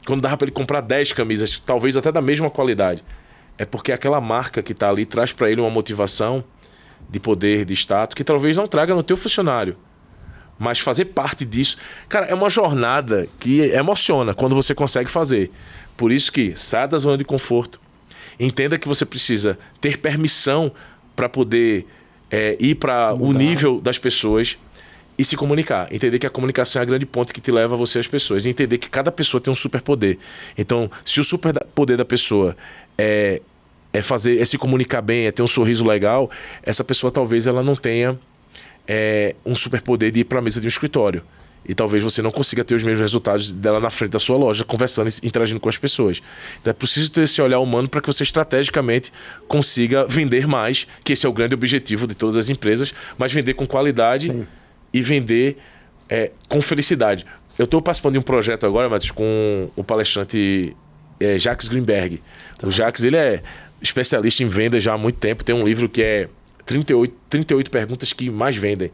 Quando dava para ele comprar 10 camisas, talvez até da mesma qualidade. É porque aquela marca que está ali traz para ele uma motivação de poder, de status, que talvez não traga no teu funcionário. Mas fazer parte disso... Cara, é uma jornada que emociona quando você consegue fazer. Por isso que saia da zona de conforto. Entenda que você precisa ter permissão para poder ir para o nível das pessoas. e se comunicar. Entender que a comunicação é a grande ponte que te leva a você às pessoas. E entender que cada pessoa tem um superpoder. Então, se o superpoder da pessoa é se comunicar bem, é ter um sorriso legal, essa pessoa talvez ela não tenha um superpoder de ir para a mesa de um escritório. E talvez você não consiga ter os mesmos resultados dela na frente da sua loja, conversando e interagindo com as pessoas. Então é preciso ter esse olhar humano para que você estrategicamente consiga vender mais, que esse é o grande objetivo de todas as empresas, mas vender com qualidade. Sim. E vender com felicidade. Eu estou participando de um projeto agora, Matheus, com o palestrante Jacques Greenberg. Tá. O Jacques, ele é especialista em vendas já há muito tempo. Tem um livro que é 38 perguntas que mais vendem.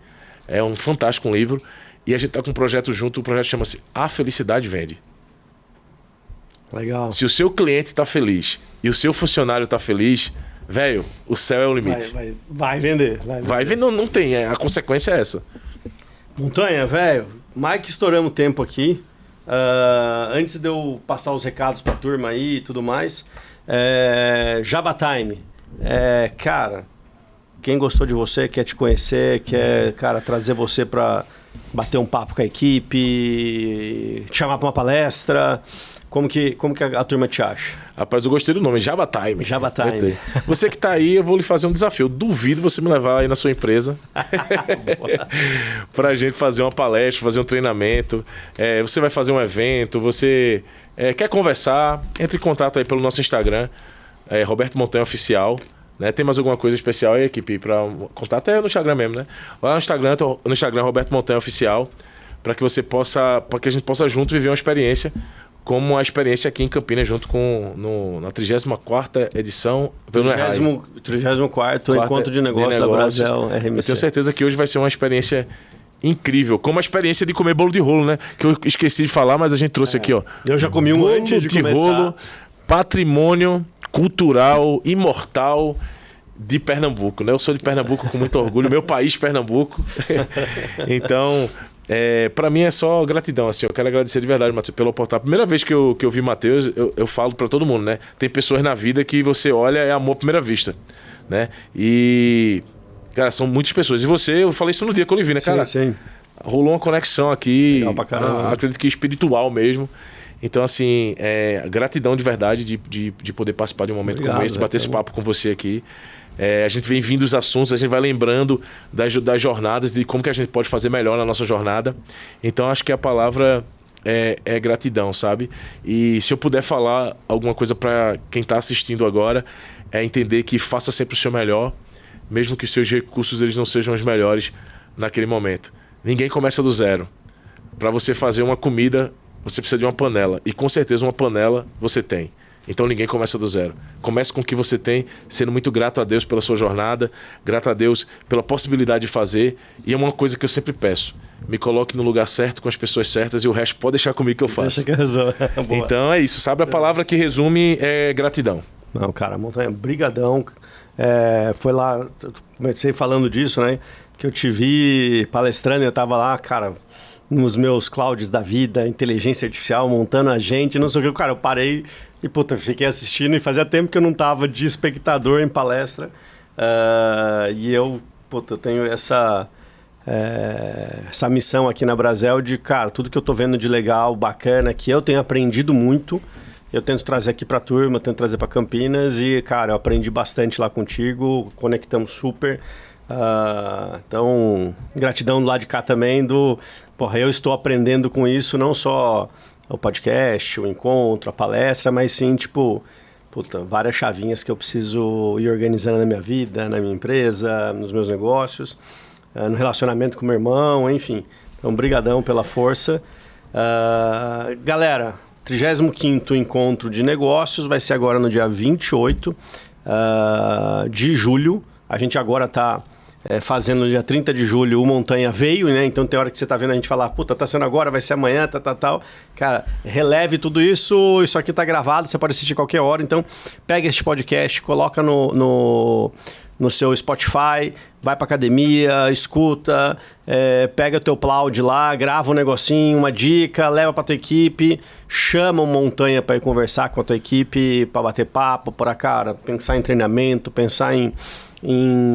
É um fantástico livro. E a gente está com um projeto junto. O projeto chama-se A Felicidade Vende. Legal. Se o seu cliente está feliz e o seu funcionário está feliz, velho, o céu é o limite. Vai vender. Vai vender. Não tem. A consequência é essa. Montanha, velho, mais que estouramos tempo aqui. Antes de eu passar os recados pra turma aí e tudo mais, Jabba Time. Cara, quem gostou de você, quer te conhecer, quer, cara, trazer você pra bater um papo com a equipe, te chamar pra uma palestra, como que a turma te acha? Rapaz, eu gostei do nome, Jabba Time. Jabba Time. Gostei. Você que tá aí, eu vou lhe fazer um desafio. Eu duvido você me levar aí na sua empresa pra gente fazer uma palestra, fazer um treinamento. Você vai fazer um evento, você quer conversar, entre em contato aí pelo nosso Instagram, Roberto Montanha Oficial. Né? Tem mais alguma coisa especial aí, equipe, para contato? É no Instagram mesmo, né? Lá no Instagram Roberto Montanha Oficial, para que a gente possa junto viver uma experiência, como a experiência aqui em Campinas, junto com na 34ª edição, 34º Encontro de Negócios da Brasel RMC. Eu tenho certeza que hoje vai ser uma experiência incrível, como a experiência de comer bolo de rolo, né? Que eu esqueci de falar, mas a gente trouxe aqui, ó. Eu já comi um bolo antes de começar. Rolo, patrimônio cultural, imortal de Pernambuco, né? Eu sou de Pernambuco com muito orgulho, meu país Pernambuco. Então, para mim é só gratidão, assim. Eu quero agradecer de verdade, Matheus, pela oportunidade. A primeira vez que eu vi Matheus, eu falo para todo mundo, né? Tem pessoas na vida que você olha, é amor à primeira vista, né? E, cara, são muitas pessoas. E você, eu falei isso no dia que eu lhe vi, né, cara? Sim. Rolou uma conexão aqui, legal pra caramba. Acredito que espiritual mesmo. Então, assim, gratidão de verdade de poder participar de um momento como esse, bater esse papo com você aqui. A gente vem vindo os assuntos, a gente vai lembrando das jornadas, de como que a gente pode fazer melhor na nossa jornada. Então, acho que a palavra é gratidão, sabe? E se eu puder falar alguma coisa para quem está assistindo agora, é entender que faça sempre o seu melhor, mesmo que os seus recursos eles não sejam os melhores naquele momento. Ninguém começa do zero. Para você fazer uma comida, você precisa de uma panela. E com certeza uma panela você tem. Então ninguém começa do zero. Comece com o que você tem, sendo muito grato a Deus pela sua jornada, grato a Deus pela possibilidade de fazer. E é uma coisa que eu sempre peço. Me coloque no lugar certo, com as pessoas certas, e o resto pode deixar comigo que eu faço. Deixa que resolve. Então é isso. Sabe, a palavra que resume é gratidão. Não, cara, Montanha, brigadão. Foi lá, comecei falando disso, né? Que eu te vi palestrando e eu tava lá, cara, nos meus clouds da vida, inteligência artificial, montando a gente, não sei o que. Cara, eu parei e, puta, fiquei assistindo e fazia tempo que eu não tava de espectador em palestra. E eu, puta, eu tenho essa missão aqui na Brasel de, cara, tudo que eu tô vendo de legal, bacana, que eu tenho aprendido muito, eu tento trazer aqui pra turma, tento trazer pra Campinas e, cara, eu aprendi bastante lá contigo, conectamos super. Então, gratidão do lado de cá também eu estou aprendendo com isso, não só o podcast, o encontro, a palestra, mas sim, várias chavinhas que eu preciso ir organizando na minha vida, na minha empresa, nos meus negócios, no relacionamento com meu irmão, enfim. Então, brigadão pela força. Galera, 35º Encontro de Negócios vai ser agora no dia 28 de julho. A gente agora está fazendo no dia 30 de julho, o Montanha veio, né? Então tem hora que você tá vendo a gente falar, puta, tá sendo agora, vai ser amanhã, tal. Cara, releve tudo isso, isso aqui tá gravado, você pode assistir qualquer hora. Então, pega este podcast, coloca no seu Spotify, vai pra academia, escuta, pega o teu cloud lá, grava um negocinho, uma dica, leva pra tua equipe, chama o Montanha pra ir conversar com a tua equipe, pra bater papo, pensar em treinamento, pensar em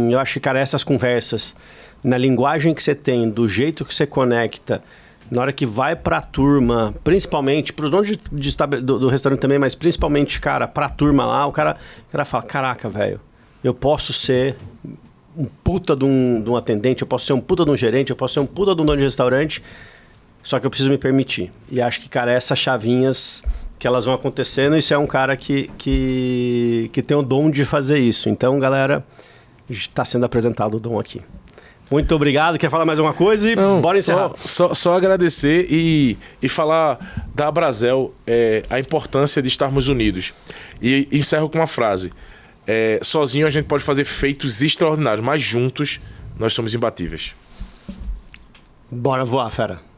eu acho que, cara, essas conversas na linguagem que você tem, do jeito que você conecta, na hora que vai pra turma, principalmente, pro dono do restaurante também, mas principalmente, cara, pra turma lá, o cara fala, caraca, velho, eu posso ser um puta de um atendente, eu posso ser um puta de um gerente, eu posso ser um puta de um dono de restaurante, só que eu preciso me permitir. E acho que, cara, essas chavinhas que elas vão acontecendo, isso é um cara que tem o dom de fazer isso. Então, galera, está sendo apresentado o dom aqui. Muito obrigado. Quer falar mais alguma coisa? E bora encerrar. Só agradecer e falar da Abrazel, a importância de estarmos unidos. E encerro com uma frase. Sozinho a gente pode fazer feitos extraordinários, mas juntos nós somos imbatíveis. Bora voar, fera.